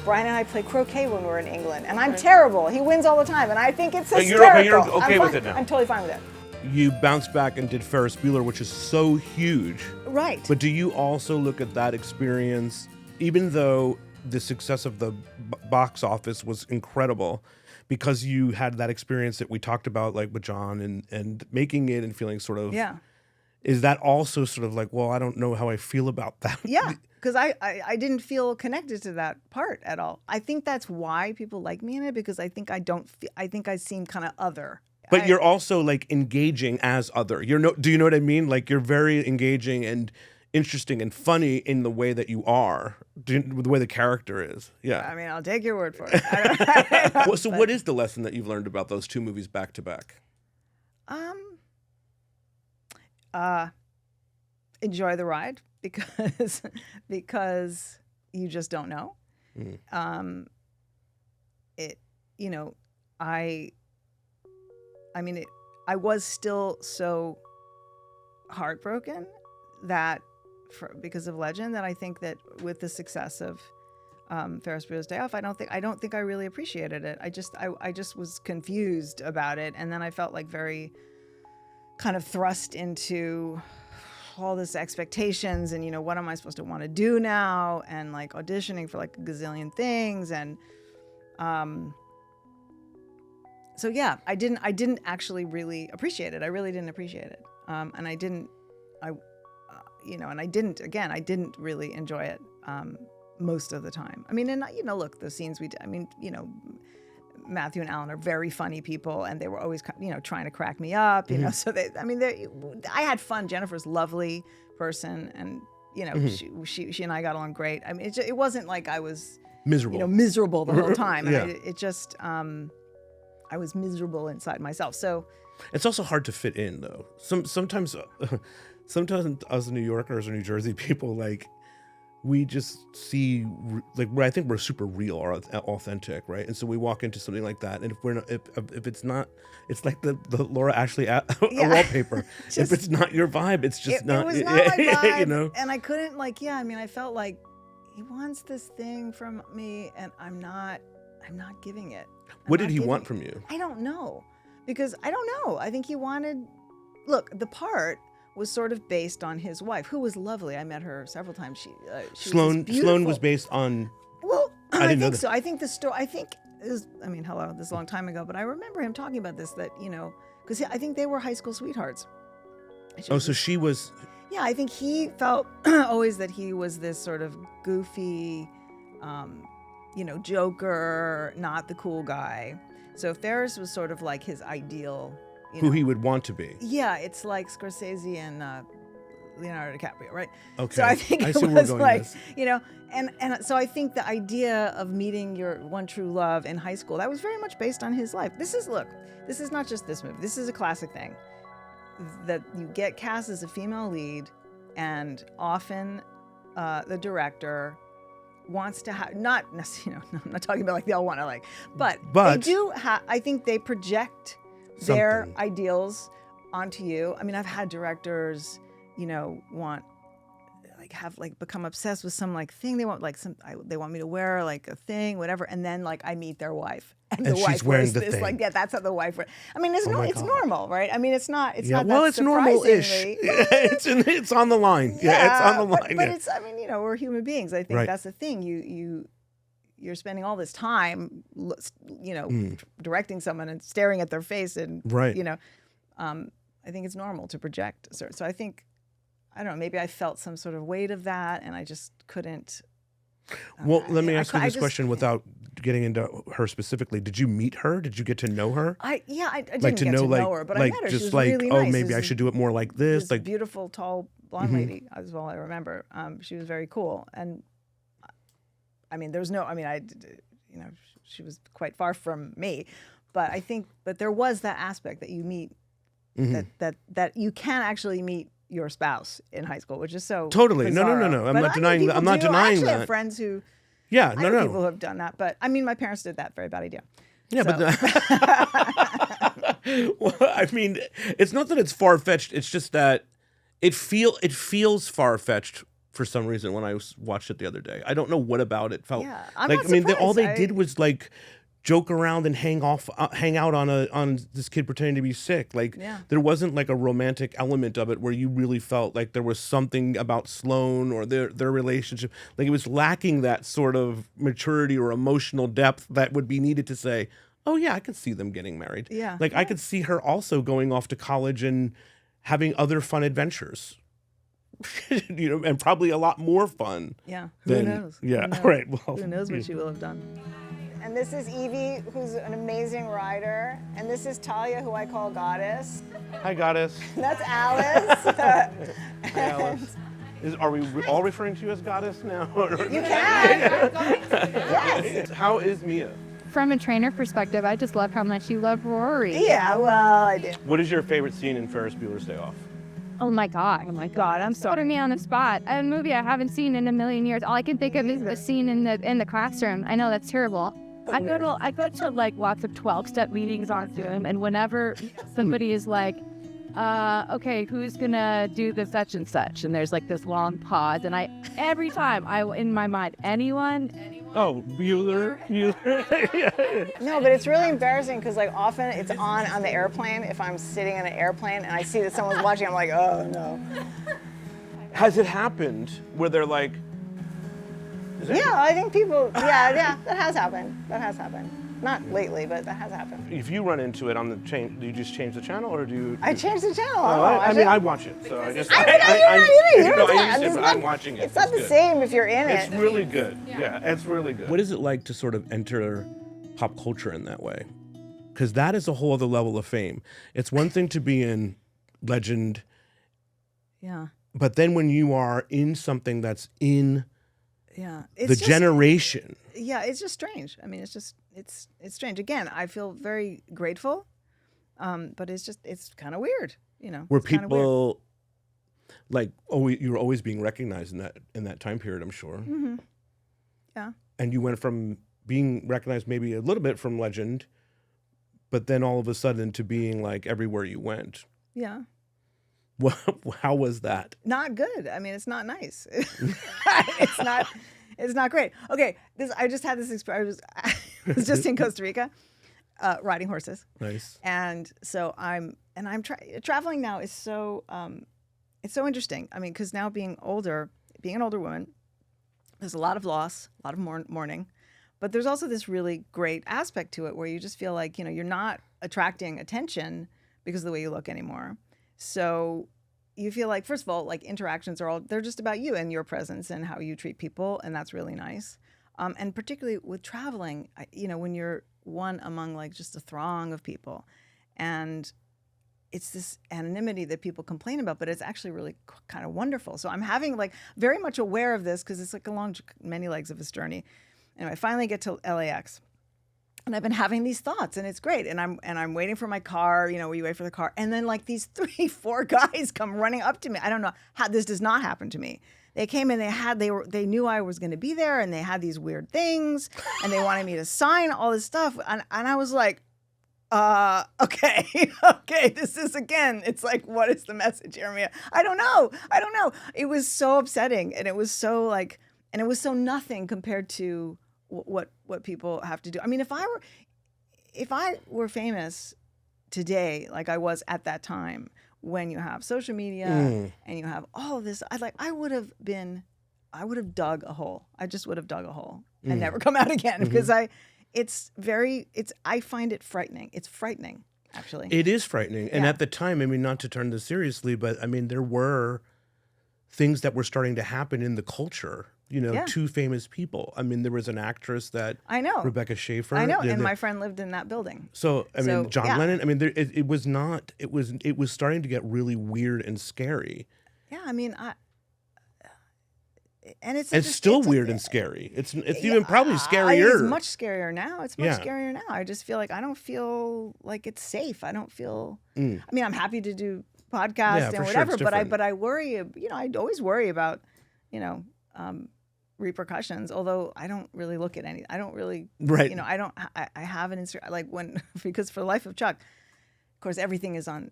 Speaker 2: Brian and I play croquet when we're in England, and I'm terrible. He wins all the time, and I think it's hysterical.
Speaker 1: You're okay with it now?
Speaker 2: I'm totally fine with it.
Speaker 1: You bounced back and did Ferris Bueller, which is so huge.
Speaker 2: Right.
Speaker 1: But do you also look at that experience, even though the success of the box office was incredible, because you had that experience that we talked about, like with John and making it and feeling sort of...
Speaker 2: Yeah.
Speaker 1: Is that also sort of like, well, I don't know how I feel about that?
Speaker 2: Yeah, because I didn't feel connected to that part at all. I think that's why people like me in it, because I think I think I seem kind of other.
Speaker 1: But you're also like engaging as other. Do you know what I mean? Like, you're very engaging and interesting and funny in the way that you are, the way the character is. Yeah.
Speaker 2: I mean, I'll take your word for it.
Speaker 1: So what is the lesson that you've learned about those two movies back to back?
Speaker 2: Enjoy the ride because you just don't know. I was still so heartbroken because of Legend, that I think that with the success of Ferris Bueller's Day Off, I don't think I really appreciated it. I just was confused about it, and then I felt like very kind of thrust into all this expectations, and what am I supposed to want to do now, and like auditioning for like a gazillion things, and so yeah, I didn't actually really appreciate it. I really didn't appreciate it, and I didn't really enjoy it most of the time. I mean, and look, the scenes we did. I mean, Matthew and Alan are very funny people, and they were always, trying to crack me up, so I had fun. Jennifer's a lovely person, and, she and I got along great. I mean, it wasn't like I was miserable the whole time.
Speaker 1: Yeah.
Speaker 2: And I was miserable inside myself. So
Speaker 1: it's also hard to fit in, though. Sometimes us New Yorkers or New Jersey people, like, we just see, like, I think we're super real or authentic, right? And so we walk into something like that, and if we're not, if it's not, it's like the Laura Ashley wallpaper. If it's not your vibe, it's just not.
Speaker 2: It was not my vibe, and I couldn't, like, I felt like, he wants this thing from me, and I'm not giving it.
Speaker 1: What did he want from you?
Speaker 2: I don't know, because I don't know. I think he wanted. Look, the part was sort of based on his wife, who was lovely. I met her several times. She
Speaker 1: Sloane was based on.
Speaker 2: Well,
Speaker 1: I didn't know
Speaker 2: think so. I think the story. I think is. I mean, hello, this is a long time ago, but I remember him talking about this. That because I think they were high school sweethearts.
Speaker 1: So she was.
Speaker 2: Yeah, I think he felt always that he was this sort of goofy, joker, not the cool guy. So Ferris was sort of like his ideal.
Speaker 1: Who he would want to be.
Speaker 2: Yeah, it's like Scorsese and Leonardo DiCaprio, right?
Speaker 1: Okay.
Speaker 2: So I think
Speaker 1: I
Speaker 2: it
Speaker 1: see where
Speaker 2: was
Speaker 1: we're going
Speaker 2: like,
Speaker 1: with this.
Speaker 2: and so I think the idea of meeting your one true love in high school, that was very much based on his life. This is not just this movie. This is a classic thing that you get cast as a female lead, and often the director wants to have, not necessarily, I'm not talking about like they all want to but they do I think they project their ideals onto you. I mean, I've had directors, become obsessed with some thing they want, they want me to wear a thing, whatever, and then I meet their wife, and the
Speaker 1: she's
Speaker 2: wife
Speaker 1: wearing
Speaker 2: wears
Speaker 1: the
Speaker 2: this,
Speaker 1: thing.
Speaker 2: that's how the wife. I mean, it's it's normal, right? I mean, it's not. It's not.
Speaker 1: Well,
Speaker 2: that
Speaker 1: it's normal-ish.
Speaker 2: surprisingly-
Speaker 1: It's on the line. Yeah, it's on the line.
Speaker 2: But
Speaker 1: yeah.
Speaker 2: it's. I mean, we're human beings. I think
Speaker 1: Right.
Speaker 2: that's the thing. You're spending all this time, directing someone and staring at their face, and
Speaker 1: Right.
Speaker 2: I think it's normal to project. So I think, I don't know, maybe I felt some sort of weight of that, and I just couldn't.
Speaker 1: Well, let me ask you this question without getting into her specifically. Did you meet her? Did you get to know her?
Speaker 2: I didn't
Speaker 1: Like
Speaker 2: get to know her, but I met her.
Speaker 1: Just
Speaker 2: She was
Speaker 1: like,
Speaker 2: really
Speaker 1: oh,
Speaker 2: nice.
Speaker 1: maybe I should do it more like this.
Speaker 2: This beautiful, tall, blonde
Speaker 1: Mhm.
Speaker 2: lady, as well. I remember. She was very cool, and I mean, she was quite far from me, but I think, there was that aspect that you meet,
Speaker 1: Mhm.
Speaker 2: that you can actually meet your spouse in high school, which is so
Speaker 1: Totally. No.
Speaker 2: bizarro.
Speaker 1: I'm
Speaker 2: But
Speaker 1: not
Speaker 2: I
Speaker 1: denying
Speaker 2: mean,
Speaker 1: that. I'm
Speaker 2: people
Speaker 1: not
Speaker 2: do. I
Speaker 1: denying
Speaker 2: actually
Speaker 1: that.
Speaker 2: have friends who.
Speaker 1: Yeah,
Speaker 2: I know
Speaker 1: no.
Speaker 2: people who have done that, but I mean, my parents did that. Very bad idea.
Speaker 1: Yeah,
Speaker 2: So-
Speaker 1: well, I mean, it's not that it's far fetched. It's just that it feels far fetched for some reason when I watched it the other day. I don't know what about it felt.
Speaker 2: Yeah, I'm
Speaker 1: like.
Speaker 2: not
Speaker 1: I mean, all they
Speaker 2: surprised.
Speaker 1: did was joke around and hang out on this kid pretending to be sick.
Speaker 2: Yeah.
Speaker 1: There wasn't a romantic element of it where you really felt like there was something about Sloane or their relationship. It was lacking that sort of maturity or emotional depth that would be needed to say, oh yeah, I could see them getting married.
Speaker 2: Yeah.
Speaker 1: I could see her also going off to college and having other fun adventures. And probably a lot more fun.
Speaker 2: Yeah.
Speaker 1: Who
Speaker 2: knows?
Speaker 1: Yeah.
Speaker 2: Who knows?
Speaker 1: Right. Well,
Speaker 2: Who knows what she will have done? And this is Evie, who's an amazing writer. And this is Talia, who I call Goddess.
Speaker 1: Hi, Goddess.
Speaker 2: That's Alice.
Speaker 1: Hi, Alice. Are we all referring to you as Goddess now?
Speaker 2: You can. Yes.
Speaker 1: How is Mia?
Speaker 15: From a trainer perspective, I just love how much you love Rory.
Speaker 2: Yeah, well, I do.
Speaker 1: What is your favorite scene in Ferris Bueller's Day Off?
Speaker 15: Oh my God, I'm sorry. Putting me on the spot. A movie I haven't seen in a million years. All I can think of is the scene in the classroom. I know that's terrible. I go to lots of 12-step meetings on Zoom, and whenever somebody is like, okay, who's gonna do the such and such, and there's this long pause, and every time in my mind, anyone.
Speaker 1: Oh, Bueller.
Speaker 2: No, but it's really embarrassing because often it's on the airplane. If I'm sitting in an airplane and I see that someone's watching, I'm like, oh no.
Speaker 1: Has it happened where they're like?
Speaker 2: Yeah, I think people. Yeah, that has happened. That has happened. Not lately, but that has happened.
Speaker 1: If you run into it on the chain, do you just change the channel or do you?
Speaker 2: I changed the channel.
Speaker 1: Oh, I mean, I watch it, so I just. I'm watching it.
Speaker 2: It's not the same if you're in it.
Speaker 1: It's really good. Yeah, it's really good. What is it like to sort of enter pop culture in that way? Because that is a whole other level of fame. It's one thing to be in Legend.
Speaker 2: Yeah.
Speaker 1: But then when you are in something that's in
Speaker 2: it's
Speaker 1: generation.
Speaker 2: Yeah, it's just strange. I mean, it's strange. Again, I feel very grateful, but it's kind of weird,
Speaker 1: Were
Speaker 2: it's kinda
Speaker 1: people you were always being recognized in that time period, I'm sure.
Speaker 2: Mm-hmm. Yeah.
Speaker 1: And you went from being recognized maybe a little bit from Legend, but then all of a sudden to being everywhere you went.
Speaker 2: Yeah.
Speaker 1: How was that?
Speaker 2: Not good. I mean, it's not nice. It's not. It's not great. Okay, I just had this experience. I was just in Costa Rica, riding horses.
Speaker 1: Nice.
Speaker 2: And so traveling now is so it's so interesting. I mean, because now being an older woman, there's a lot of loss, a lot of mourning, but there's also this really great aspect to it where you just feel like, you're not attracting attention because of the way you look anymore. So you feel like, first of all, like interactions they're just about you and your presence and how you treat people, and that's really nice. And particularly with traveling, when you're one among like just a throng of people, and it's this anonymity that people complain about, but it's actually really kind of wonderful. So I'm having like very much aware of this because it's like many legs of this journey. Anyway, I finally get to LAX. And I've been having these thoughts, and it's great. And I'm waiting for my car, where you wait for the car. And then like these 3-4 guys come running up to me. I don't know how this does not happen to me. They came in, they knew I was going to be there, and they had these weird things, and they wanted me to sign all this stuff. And I was like, okay, this is again, it's like, what is the message here, Mia? I don't know. It was so upsetting, and it was so like, and it was so nothing compared to what people have to do. I mean, if I were famous today, like I was at that time, when you have social media and you have all of this, I would have dug a hole. I just would have dug a hole and never come out again because I find it frightening. It's frightening, actually.
Speaker 1: It is frightening. And at the time, I mean, not to turn this seriously, but I mean, there were things that were starting to happen in the culture. Two famous people. I mean, there was an actress that
Speaker 2: I know,
Speaker 1: Rebecca Schaeffer.
Speaker 2: I know, and my friend lived in that building.
Speaker 1: So I mean, John Lennon. I mean, it was not. It was starting to get really weird and scary.
Speaker 2: Yeah, I mean,
Speaker 1: it's still weird and scary. It's even probably scarier.
Speaker 2: It's much scarier now. It's much scarier now. I just feel like I don't feel like it's safe. I don't feel. I mean, I'm happy to do podcasts and whatever, but I worry. I always worry about, repercussions, although I don't really look at any. I don't really, I have an Instagram, like because for the life of Chuck, of course, everything is on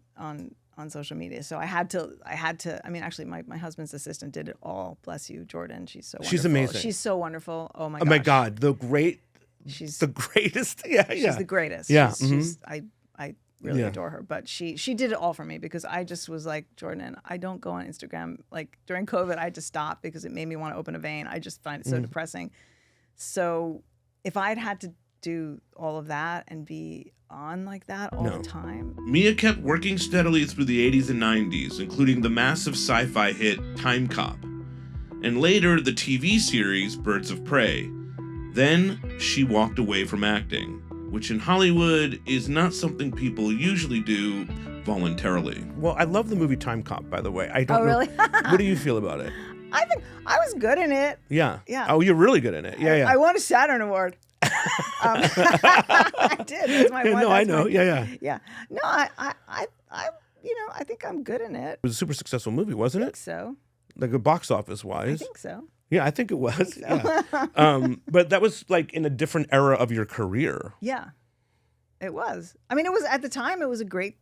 Speaker 2: social media. So I had to, I mean, actually my husband's assistant did it all. Bless you, Jordan. She's so wonderful.
Speaker 1: She's amazing.
Speaker 2: She's so wonderful. Oh my gosh.
Speaker 1: Oh my God. She's the greatest. Yeah.
Speaker 2: She's the greatest.
Speaker 1: Yeah.
Speaker 2: I really adore her, but she did it all for me because I just was like, Jordan, I don't go on Instagram. Like during COVID, I just stopped because it made me want to open a vein. I just find it so depressing. So if I'd had to do all of that and be on like that all the time.
Speaker 3: Mia kept working steadily through the 80s and 90s, including the massive sci-fi hit Timecop, and later the TV series Birds of Prey. Then she walked away from acting, which in Hollywood is not something people usually do voluntarily.
Speaker 1: Well, I love the movie Timecop, by the way. I don't know.
Speaker 2: Really?
Speaker 1: What do you feel about it?
Speaker 2: I think I was good in it.
Speaker 1: Yeah.
Speaker 2: Yeah.
Speaker 1: Oh, you're really good in it. Yeah.
Speaker 2: I won a Saturn Award. I did. That's my one.
Speaker 1: No, I know. Yeah.
Speaker 2: No, I think I'm good in it.
Speaker 1: It was a super successful movie, wasn't it?
Speaker 2: I think so.
Speaker 1: Like a box office wise.
Speaker 2: I think so.
Speaker 1: Yeah, I think it was. Yeah. But that was like in a different era of your career.
Speaker 2: Yeah, it was. I mean, it was at the time. It was a great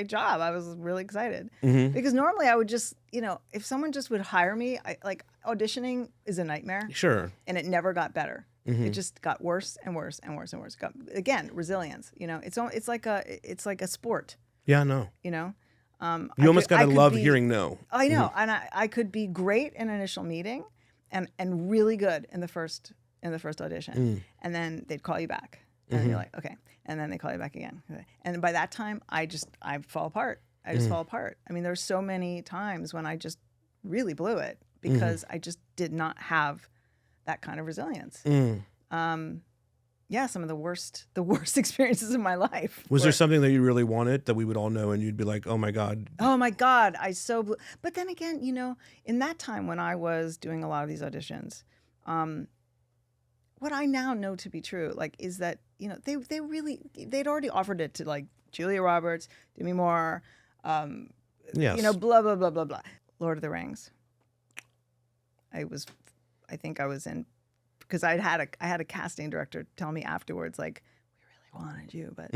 Speaker 2: job. I was really excited because normally I would just, if someone just would hire me, like auditioning is a nightmare.
Speaker 1: Sure.
Speaker 2: And it never got better. It just got worse and worse and worse and worse. Again, resilience. It's like a sport.
Speaker 1: Yeah, no.
Speaker 2: You
Speaker 1: almost gotta love hearing no.
Speaker 2: I know, and I could be great in an initial meeting, and really good in the first audition, and then they'd call you back, and you're like, okay, and then they call you back again, and by that time I fall apart. I just fall apart. I mean, there's so many times when I just really blew it because I just did not have that kind of resilience. Yeah, some of the worst experiences of my life.
Speaker 1: Was there something that you really wanted that we would all know and you'd be like, oh my God?
Speaker 2: Oh my God, but then again, in that time when I was doing a lot of these auditions, what I now know to be true, like, is that, they'd already offered it to like Julia Roberts, Demi Moore,
Speaker 1: yes.
Speaker 2: Blah, blah, blah, blah, blah. Lord of the Rings. I think I was in, because I had a casting director tell me afterwards, like, we really wanted you, but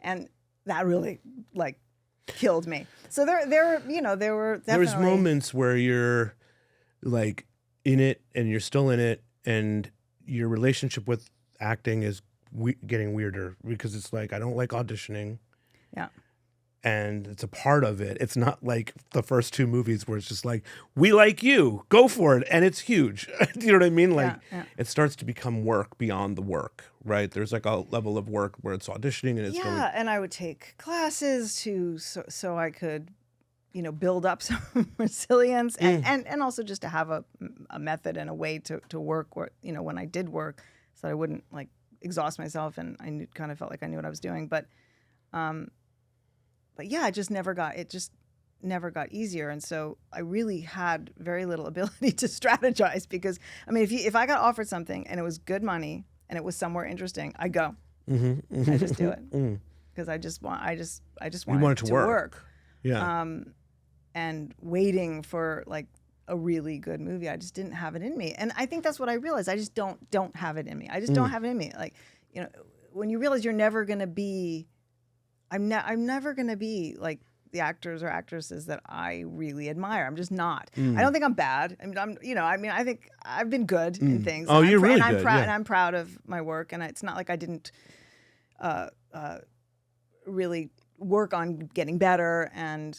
Speaker 2: and that really like killed me. So there were definitely,
Speaker 1: there was moments where you're like, in it and you're still in it, and your relationship with acting is getting weirder because it's like, I don't like auditioning.
Speaker 2: Yeah.
Speaker 1: And it's a part of it. It's not like the first two movies where it's just like, we like you, go for it. And it's huge. You know what I mean? Like it starts to become work beyond the work, right? There's like a level of work where it's auditioning and it's going.
Speaker 2: And I would take classes so I could, build up some resilience and also just to have a method and a way to work when I did work, so that I wouldn't like exhaust myself, and I kind of felt like I knew what I was doing. But yeah, it just never got easier. And so I really had very little ability to strategize, because I mean, if I got offered something and it was good money and it was somewhere interesting, I go. I just do it because I just want it to work.
Speaker 1: Yeah.
Speaker 2: And waiting for like a really good movie, I just didn't have it in me. And I think that's what I realized. I just don't have it in me. I just don't have it in me. Like, when you realize you're never going to be, I'm never going to be like the actors or actresses that I really admire. I'm just not. I don't think I'm bad. I mean, I think I've been good in things.
Speaker 1: Oh, you're really
Speaker 2: good.
Speaker 1: And
Speaker 2: I'm proud of my work. And it's not like I didn't really work on getting better. And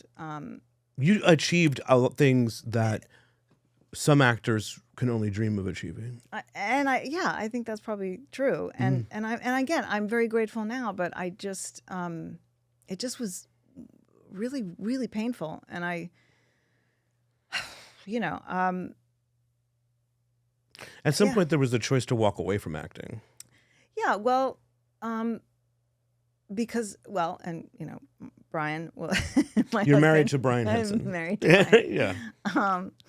Speaker 1: you achieved things that some actors can only dream of achieving.
Speaker 2: I think that's probably true. And again, I'm very grateful now, but I just it just was really, really painful. And
Speaker 1: at some point there was a choice to walk away from acting.
Speaker 2: Yeah, well, because Brian,
Speaker 1: you're
Speaker 2: husband,
Speaker 1: married to Brian Henson.
Speaker 2: I'm married to Brian.
Speaker 1: Yeah.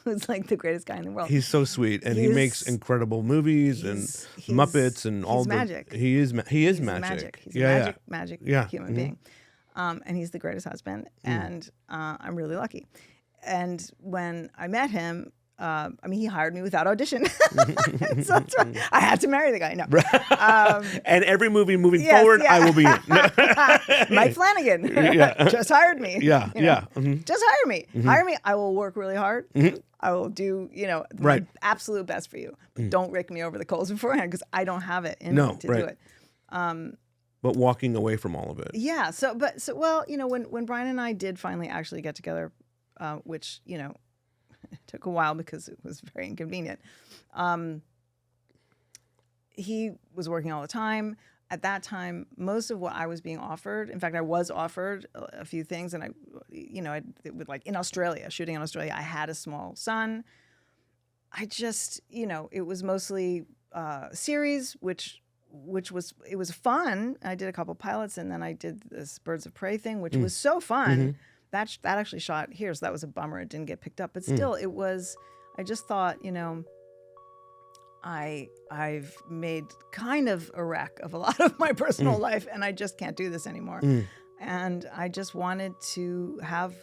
Speaker 2: Who's like the greatest guy in the world.
Speaker 1: He's so sweet, and he makes incredible movies and Muppets and all the
Speaker 2: magic.
Speaker 1: He is magic.
Speaker 2: He's a magic human being. And he's the greatest husband, and I'm really lucky. And when I met him, he hired me without audition. So I had to marry the guy. No.
Speaker 1: And every movie moving forward, I will be in.
Speaker 2: Mike Flanagan just hired me.
Speaker 1: Yeah,
Speaker 2: Just hire me. Hire me. I will work really hard. I will do, my absolute best for you. But don't rake me over the coals beforehand, because I don't have it in me to do it.
Speaker 1: But walking away from all of it.
Speaker 2: Yeah. When Brian and I did finally actually get together, which, it took a while because it was very inconvenient. He was working all the time. At that time, most of what I was being offered, in fact, I was offered a few things, and in Australia, shooting in Australia, I had a small son. I just, it was mostly series, which was fun. I did a couple pilots, and then I did this Birds of Prey thing, which was so fun. That actually shot here, so that was a bummer. It didn't get picked up, but still, it was. I just thought, I've made kind of a wreck of a lot of my personal life, and I just can't do this anymore. And I just wanted to have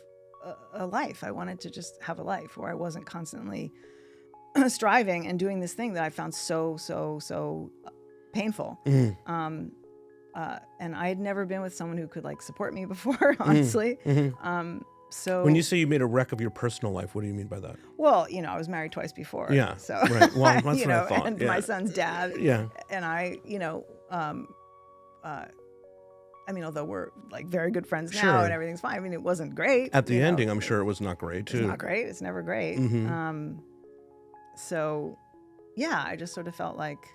Speaker 2: a life. I wanted to just have a life where I wasn't constantly striving and doing this thing that I found so painful. And I had never been with someone who could like support me before, honestly. So
Speaker 1: when you say you made a wreck of your personal life, what do you mean by that?
Speaker 2: Well, I was married twice before.
Speaker 1: Yeah.
Speaker 2: So
Speaker 1: right. Well, that's what I thought.
Speaker 2: And my son's dad.
Speaker 1: Yeah.
Speaker 2: And I, although we're like very good friends now and everything's fine. It wasn't great.
Speaker 1: At the ending, I'm sure it was not great too.
Speaker 2: It's not great. It's never great. So, yeah, I just sort of felt like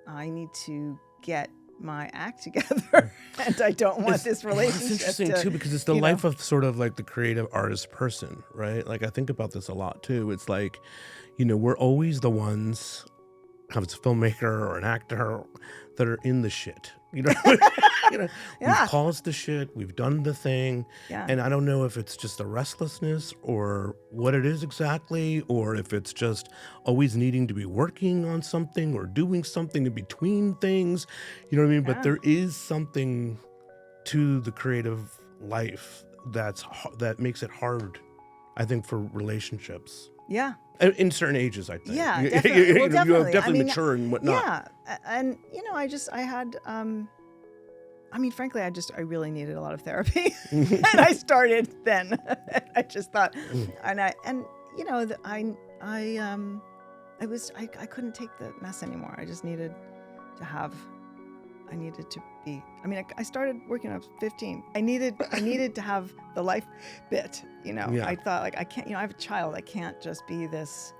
Speaker 2: I need to get my act together, and I don't want this relationship.
Speaker 1: It's interesting too, because it's the life of sort of like the creative artist person, right? Like I think about this a lot too. It's like, we're always the ones, if it's a filmmaker or an actor, that are in the shit. We've caused the shit, we've done the thing, and I don't know if it's just a restlessness or what it is exactly, or if it's just always needing to be working on something or doing something in between things, you know what I mean? But there is something to the creative life that makes it hard, I think, for relationships.
Speaker 2: Yeah.
Speaker 1: In certain ages, I think.
Speaker 2: Yeah, definitely. Well, definitely.
Speaker 1: You have definitely mature and whatnot.
Speaker 2: Yeah, and I had, frankly, I really needed a lot of therapy, and I started then. I just thought, I couldn't take the mess anymore. I just needed to be. I mean, I started working when I was 15. I needed to have the life bit.
Speaker 1: Yeah.
Speaker 2: I thought like I can't. I have a child. I can't just be this.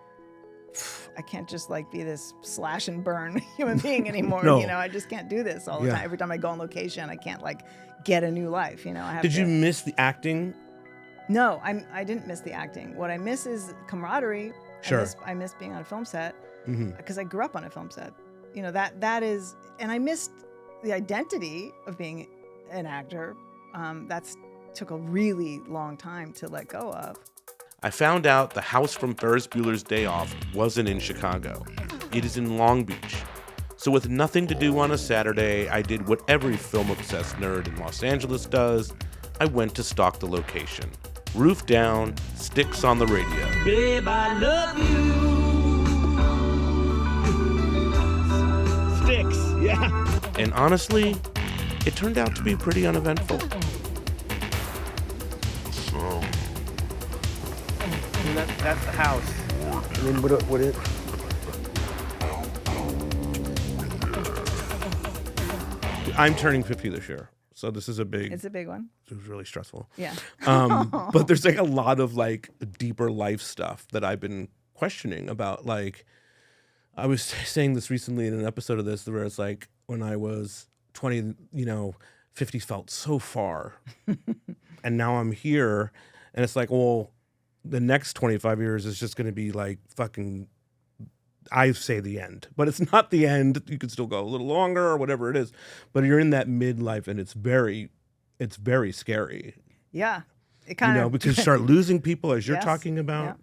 Speaker 2: I can't just like be this slash and burn human being anymore.
Speaker 1: No.
Speaker 2: I just can't do this all the time. Every time I go on location, I can't like get a new life. I have.
Speaker 1: Did you miss the acting?
Speaker 2: No, I didn't miss the acting. What I miss is camaraderie.
Speaker 1: Sure.
Speaker 2: I miss being on a film set
Speaker 1: Mm-hmm.
Speaker 2: because I grew up on a film set. That is, and I missed the identity of being an actor. That's took a really long time to let go of.
Speaker 3: I found out the house from Ferris Bueller's Day Off wasn't in Chicago. It is in Long Beach. So with nothing to do on a Saturday, I did what every film-obsessed nerd in Los Angeles does. I went to stalk the location. Roof down, sticks on the radio.
Speaker 16: Babe, I love you. Sticks, yeah.
Speaker 3: And honestly, it turned out to be pretty uneventful.
Speaker 1: That's the house.
Speaker 8: I mean, would it?
Speaker 1: I'm turning 50 this year, so this is
Speaker 2: It's a big one.
Speaker 1: It was really stressful.
Speaker 2: Yeah.
Speaker 1: But there's like a lot of like deeper life stuff that I've been questioning about. Like, I was saying this recently in an episode of this where it's like when I was 20, 50 felt so far, and now I'm here, and it's like, well, the next 25 years is just going to be like fucking, I say the end, but it's not the end. You could still go a little longer or whatever it is, but you're in that midlife and it's very scary.
Speaker 2: Yeah. It kind of,
Speaker 1: because you start losing people as you're
Speaker 2: Yes.
Speaker 1: talking about,
Speaker 2: Yeah.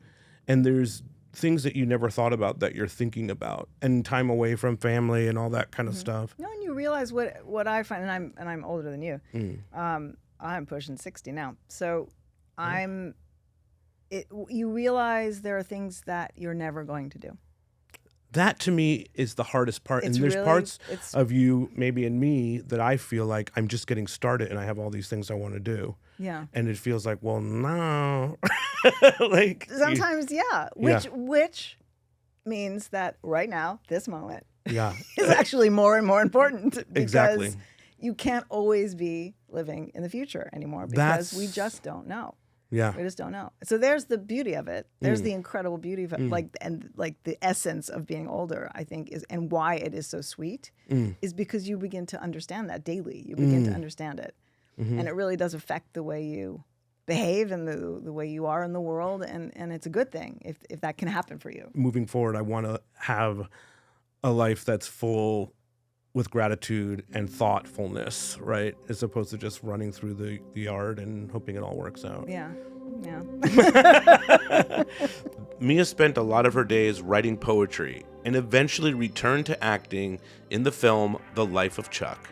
Speaker 1: and there's things that you never thought about that you're thinking about, and time away from family and all that kind of stuff.
Speaker 2: No, and you realize what I find, and I'm older than you.
Speaker 1: Mm.
Speaker 2: I'm pushing 60 now, so you realize there are things that you're never going to do.
Speaker 1: That to me is the hardest part.
Speaker 2: It's
Speaker 1: and there's
Speaker 2: really-
Speaker 1: parts
Speaker 2: it's-
Speaker 1: of you, maybe in me, that I feel like I'm just getting started and I have all these things I want to do.
Speaker 2: Yeah.
Speaker 1: And it feels like, well, no. like
Speaker 2: Sometimes, yeah. Which means that right now, this moment,
Speaker 1: yeah.
Speaker 2: is actually more and more important because
Speaker 1: Exactly.
Speaker 2: you can't always be living in the future anymore because we just don't know.
Speaker 1: Yeah.
Speaker 2: We just don't know. So there's the beauty of it. There's the incredible beauty of it, like the essence of being older, I think, is, and why it is so sweet, is because you begin to understand that daily. You begin to understand it, and it really does affect the way you behave and the way you are in the world, and it's a good thing if that can happen for you.
Speaker 1: Moving forward, I want to have a life that's full with gratitude and thoughtfulness, right? As opposed to just running through the yard and hoping it all works out.
Speaker 2: Yeah.
Speaker 3: Mia spent a lot of her days writing poetry and eventually returned to acting in the film The Life of Chuck.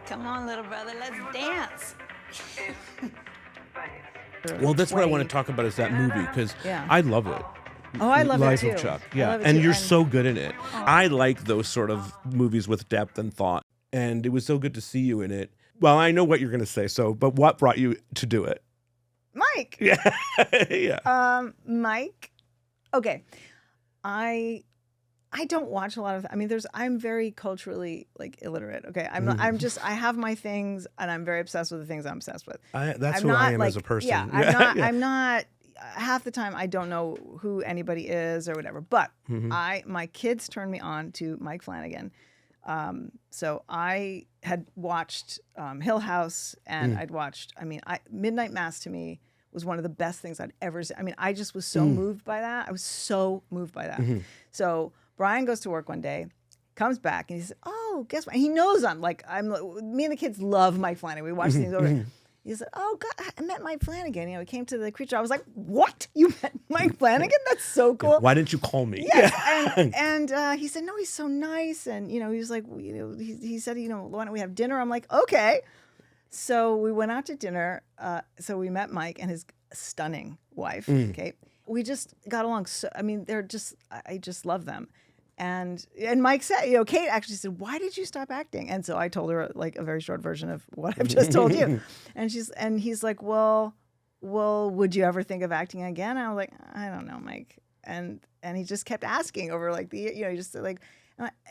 Speaker 17: Come on, little brother, let's dance.
Speaker 1: Well, that's what I want to talk about is that movie, because
Speaker 2: Yeah.
Speaker 1: I love it.
Speaker 2: Oh, I love
Speaker 1: Life
Speaker 2: it too.
Speaker 1: of Chuck.
Speaker 2: I
Speaker 1: Yeah,
Speaker 2: love it
Speaker 1: and
Speaker 2: too.
Speaker 1: you're so good in it. I like those sort of movies with depth and thought, and it was so good to see you in it. Well, I know what you're going to say, but what brought you to do it?
Speaker 2: Mike.
Speaker 1: Yeah, yeah.
Speaker 2: Mike. Okay, I don't watch a lot of. I mean, I'm very culturally illiterate. Okay, I have my things, and I'm very obsessed with the things I'm obsessed with.
Speaker 1: That's who I am as a person.
Speaker 2: Yeah, I'm not. Half the time, I don't know who anybody is or whatever. But my kids turned me on to Mike Flanagan. So I had watched Hill House, and I'd watched. Midnight Mass to me was one of the best things I'd ever seen. I mean, I just was so moved by that. I was so moved by that. So Brian goes to work one day, comes back, and he says, "Oh, guess what?" And he knows me and the kids love Mike Flanagan. We watch things over. He said, "Oh God, I met Mike Flanagan. He came to the Creature." I was like, "What? You met Mike Flanagan? That's so cool."
Speaker 1: Why didn't you call me?
Speaker 2: Yes. and he said, "No, he's so nice." And he was like, he said, "Why don't we have dinner?" I'm like, "Okay." So we went out to dinner. So we met Mike and his stunning wife. Okay. we just got along. So I mean, I just love them. And Mike said, Kate actually said, "Why did you stop acting?" And so I told her like a very short version of what I've just told you. And he's like, well, would you ever think of acting again? And I was like, I don't know, Mike. And he just kept asking over like he just like,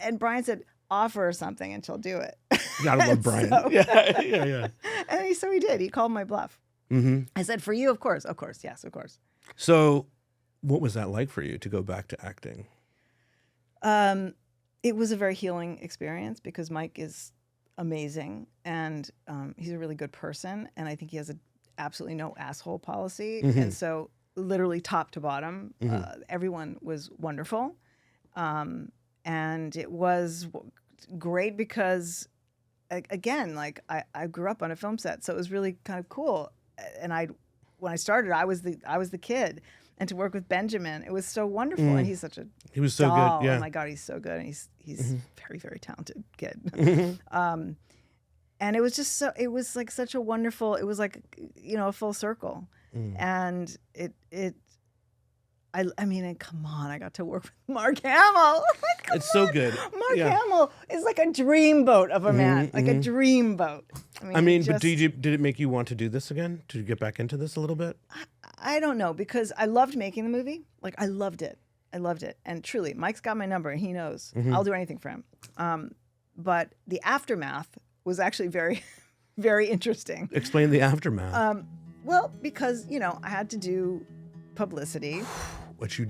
Speaker 2: and Brian said, offer her something and she'll do it.
Speaker 1: Gotta love Brian.
Speaker 2: So,
Speaker 1: yeah.
Speaker 2: And so he did. He called my bluff.
Speaker 1: Mm-hmm.
Speaker 2: I said, for you, of course, yes, of course.
Speaker 1: So, what was that like for you to go back to acting?
Speaker 2: It was a very healing experience because Mike is amazing and he's a really good person, and I think he has absolutely no asshole policy.
Speaker 1: Mm-hmm.
Speaker 2: And so, literally top to bottom, everyone was wonderful, and it was great because, again, like I grew up on a film set, so it was really kind of cool. And when I started, I was the kid. And to work with Benjamin, it was so wonderful. And he's such a
Speaker 1: he was so
Speaker 2: doll.
Speaker 1: good. Yeah.
Speaker 2: Oh my God, he's so good. And he's very, very talented kid. And it was just it was like such a wonderful, it was like, a full circle. And I mean, come on, I got to work with Mark Hamill.
Speaker 1: It's so good.
Speaker 2: Mark Hamill is like a dreamboat of a man, like a dreamboat.
Speaker 1: I mean, but did it make you want to do this again? To get back into this a little bit?
Speaker 2: I don't know, because I loved making the movie. Like, I loved it. And truly, Mike's got my number, and he knows. I'll do anything for him. But the aftermath was actually very, very interesting.
Speaker 1: Explain the aftermath.
Speaker 2: Well, because, I had to do publicity.
Speaker 1: Which you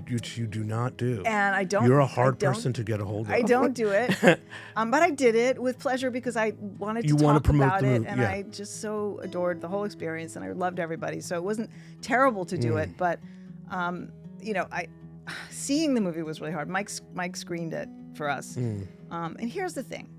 Speaker 1: do not do.
Speaker 2: And I don't.
Speaker 1: You're a hard person to get a hold of.
Speaker 2: I don't do it. But I did it with pleasure because I wanted to talk about it. And I just so adored the whole experience, and I loved everybody. So it wasn't terrible to do it. But, seeing the movie was really hard. Mike screened it for us. And here's the thing.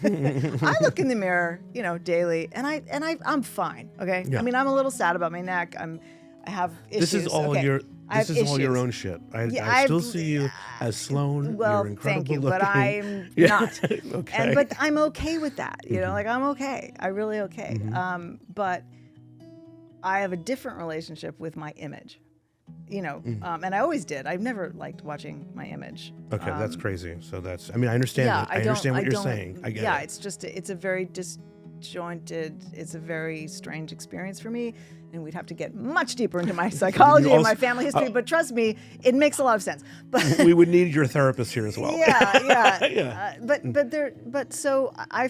Speaker 2: I look in the mirror, daily, and I'm fine. Okay.
Speaker 1: Yeah.
Speaker 2: I mean, I'm a little sad about my neck. I have issues.
Speaker 1: This is all all your own shit. I still see you as Sloane.
Speaker 2: Well,
Speaker 1: You're incredible
Speaker 2: thank you,
Speaker 1: looking.
Speaker 2: but I'm not.
Speaker 1: Okay.
Speaker 2: But I'm okay with that. Like I'm okay. I'm really okay. But I have a different relationship with my image. And I always did. I've never liked watching my image.
Speaker 1: Okay, that's crazy. So I mean, I understand it. I understand what you're saying. I get it.
Speaker 2: Yeah, it's a very disjointed, it's a very strange experience for me. And we'd have to get much deeper into my psychology and my family history. But trust me, it makes a lot of sense. But
Speaker 1: we would need your therapist here as well.
Speaker 2: Yeah. But so I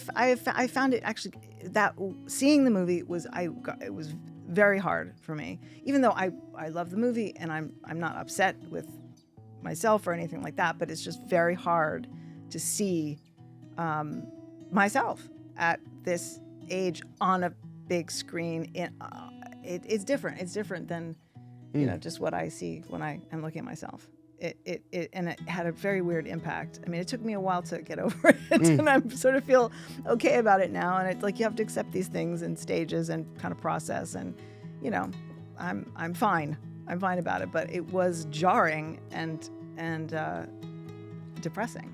Speaker 2: found it actually that seeing the movie it was very hard for me. Even though I love the movie and I'm not upset with myself or anything like that, but it's just very hard to see myself at this age on a big screen. It's different. It's different than just what I see when I am looking at myself. And it had a very weird impact. I mean, it took me a while to get over it, and I sort of feel okay about it now. And it's like you have to accept these things in stages and kind of process. And I'm fine. I'm fine about it. But it was jarring and depressing.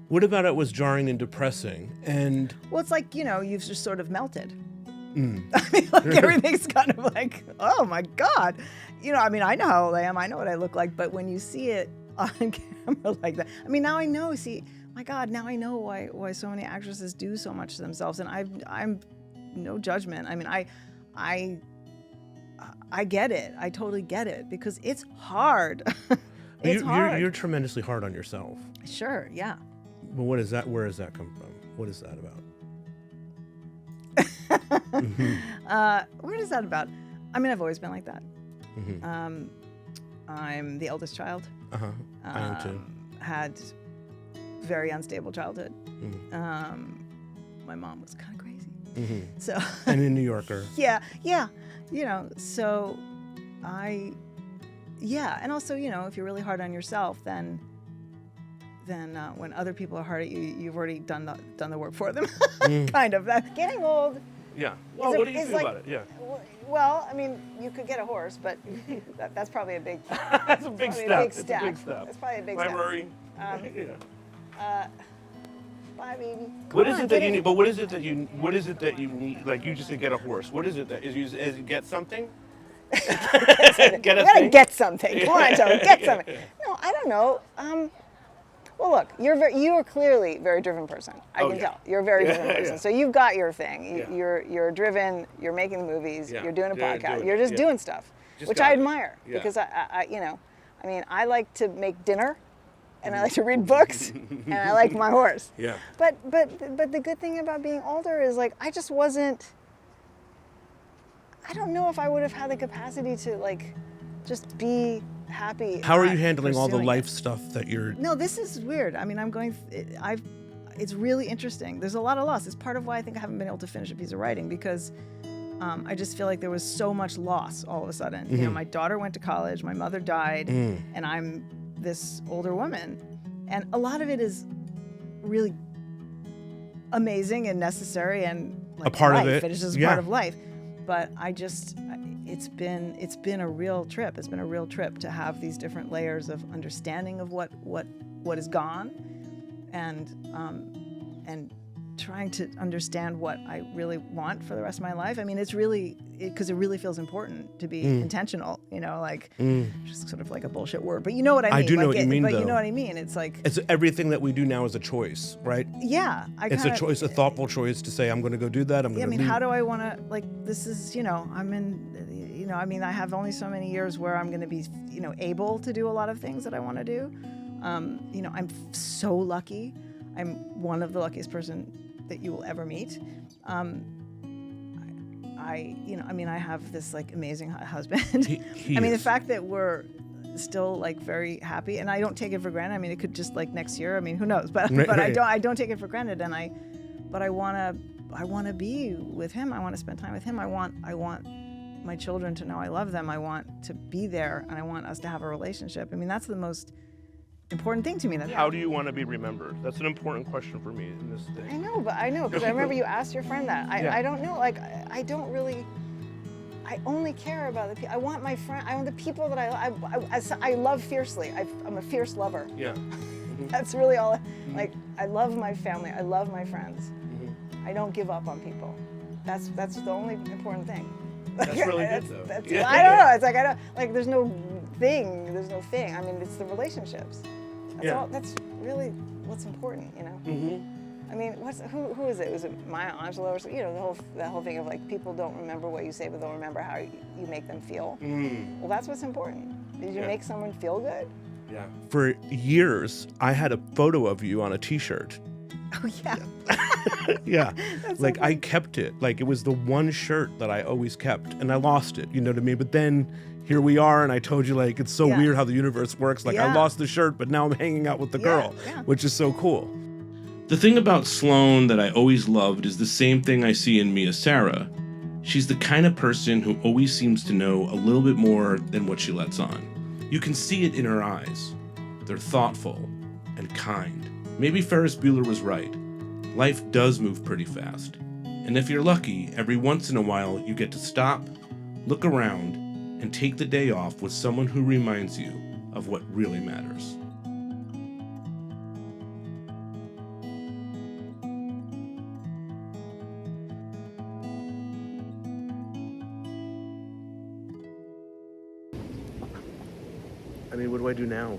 Speaker 1: What about it was jarring and depressing? And
Speaker 2: well, it's like you've just sort of melted. I mean, like everything's kind of like, oh my God. I mean, I know how old I am. I know what I look like. But when you see it on camera like that, I mean, now I know, my God, now I know why so many actresses do so much to themselves. And I'm no judgment. I mean, I get it. I totally get it because it's hard. Hard.
Speaker 1: You're tremendously hard on yourself.
Speaker 2: Sure, yeah.
Speaker 1: But what is that? Where does that come from? What is that about?
Speaker 2: What is that about? I mean, I've always been like that.
Speaker 1: Mm-hmm.
Speaker 2: I'm the eldest child.
Speaker 1: I am too.
Speaker 2: Had very unstable childhood.
Speaker 1: Mm-hmm.
Speaker 2: My mom was kind of crazy.
Speaker 1: Mm-hmm.
Speaker 2: So
Speaker 1: and a New Yorker.
Speaker 2: Yeah. So and also if you're really hard on yourself, then when other people are hard at you, you've already done the work for them. Kind of. Getting old.
Speaker 1: Yeah. Well, what do you feel about it? Yeah.
Speaker 2: Well, I mean, you could get a horse, but that's probably a big.
Speaker 1: That's a big step.
Speaker 2: It's a big step. That's probably a big step.
Speaker 1: My worry.
Speaker 2: Bye, baby.
Speaker 1: What is it that you need? But what is it that you need? Like you just said, get a horse. What is it that is it get something?
Speaker 2: Get something.
Speaker 1: Get a
Speaker 2: we gotta
Speaker 1: thing?
Speaker 2: get something. Come on, Joe, get something. No, I don't know. Well, look, you are clearly a very driven person. I can tell. You're a very driven person. So you've got your thing. You're driven. You're making movies. You're doing a podcast. You're just doing stuff, which I admire because I I mean, I like to make dinner, and I like to read books, and I like my horse.
Speaker 1: Yeah.
Speaker 2: But the good thing about being older is like I just wasn't. I don't know if I would have had the capacity to like just be happy.
Speaker 1: How are you handling all the
Speaker 2: pursuing
Speaker 1: life
Speaker 2: it.
Speaker 1: stuff that you're...
Speaker 2: No, this is weird. I mean, it's really interesting. There's a lot of loss. It's part of why I think I haven't been able to finish a piece of writing because I just feel like there was so much loss all of a sudden. You know, my daughter went to college, my mother died, and I'm this older woman. And a lot of it is really amazing and necessary and like
Speaker 1: a part
Speaker 2: life.
Speaker 1: of it.
Speaker 2: It is just part of life. But it's been a real trip. It's been a real trip to have these different layers of understanding of what is gone, and trying to understand what I really want for the rest of my life. I mean, it's really because it really feels important to be intentional. You know, like just sort of like a bullshit word, but you know what I mean.
Speaker 1: I do know what you mean,
Speaker 2: but
Speaker 1: though.
Speaker 2: you know what I mean. It's like
Speaker 1: It's everything that we do now is a choice, right?
Speaker 2: Yeah,
Speaker 1: It's a choice, a thoughtful choice to say, I'm going to go do that.
Speaker 2: I mean, how do I want to, like, this is, you know, I'm in, you know, I mean, I have only so many years where I'm going to be, you know, able to do a lot of things that I want to do. You know, I'm so lucky. I'm one of the luckiest person that you will ever meet. You know, I mean, I have this like amazing husband.
Speaker 1: He
Speaker 2: I mean, the
Speaker 1: is.
Speaker 2: fact that we're still like very happy, and I don't take it for granted. I mean, it could just like next year. I mean, who knows? But I don't take it for granted, and I want to be with him. I want to spend time with him. I want my children to know I love them. I want to be there, and I want us to have a relationship. I mean, that's the most important thing to me.
Speaker 1: How do you want to be remembered? That's an important question for me in this day.
Speaker 2: I know, because I remember you asked your friend that. I don't know, like, I don't really, I only care about the people. I want my friend, I want the people that I love fiercely. I'm a fierce lover.
Speaker 1: Yeah.
Speaker 2: That's really all, like, I love my family, I love my friends. I don't give up on people. That's the only important thing.
Speaker 1: That's really good, though.
Speaker 2: I don't know, it's like, I don't, like, there's no thing. I mean, it's the relationships. That's really what's important, you know? I mean, who is it? Was it Maya Angelou or something? You know, the whole thing of like, people don't remember what you say, but they'll remember how you make them feel. Well, that's what's important. Did you make someone feel good?
Speaker 1: Yeah. For years, I had a photo of you on a t-shirt.
Speaker 2: Oh, yeah.
Speaker 1: Yeah.
Speaker 2: That's
Speaker 1: like,
Speaker 2: so
Speaker 1: I
Speaker 2: funny.
Speaker 1: kept it. Like, it was the one shirt that I always kept, and I lost it, you know what I mean? But then here we are, and I told you, like, it's so weird how the universe works. Like, I lost the shirt, but now I'm hanging out with the girl, which is so cool.
Speaker 3: The thing about Sloane that I always loved is the same thing I see in Mia Sara. She's the kind of person who always seems to know a little bit more than what she lets on. You can see it in her eyes. They're thoughtful and kind. Maybe Ferris Bueller was right. Life does move pretty fast. And if you're lucky, every once in a while you get to stop, look around, and take the day off with someone who reminds you of what really matters.
Speaker 1: I mean, what do I do now?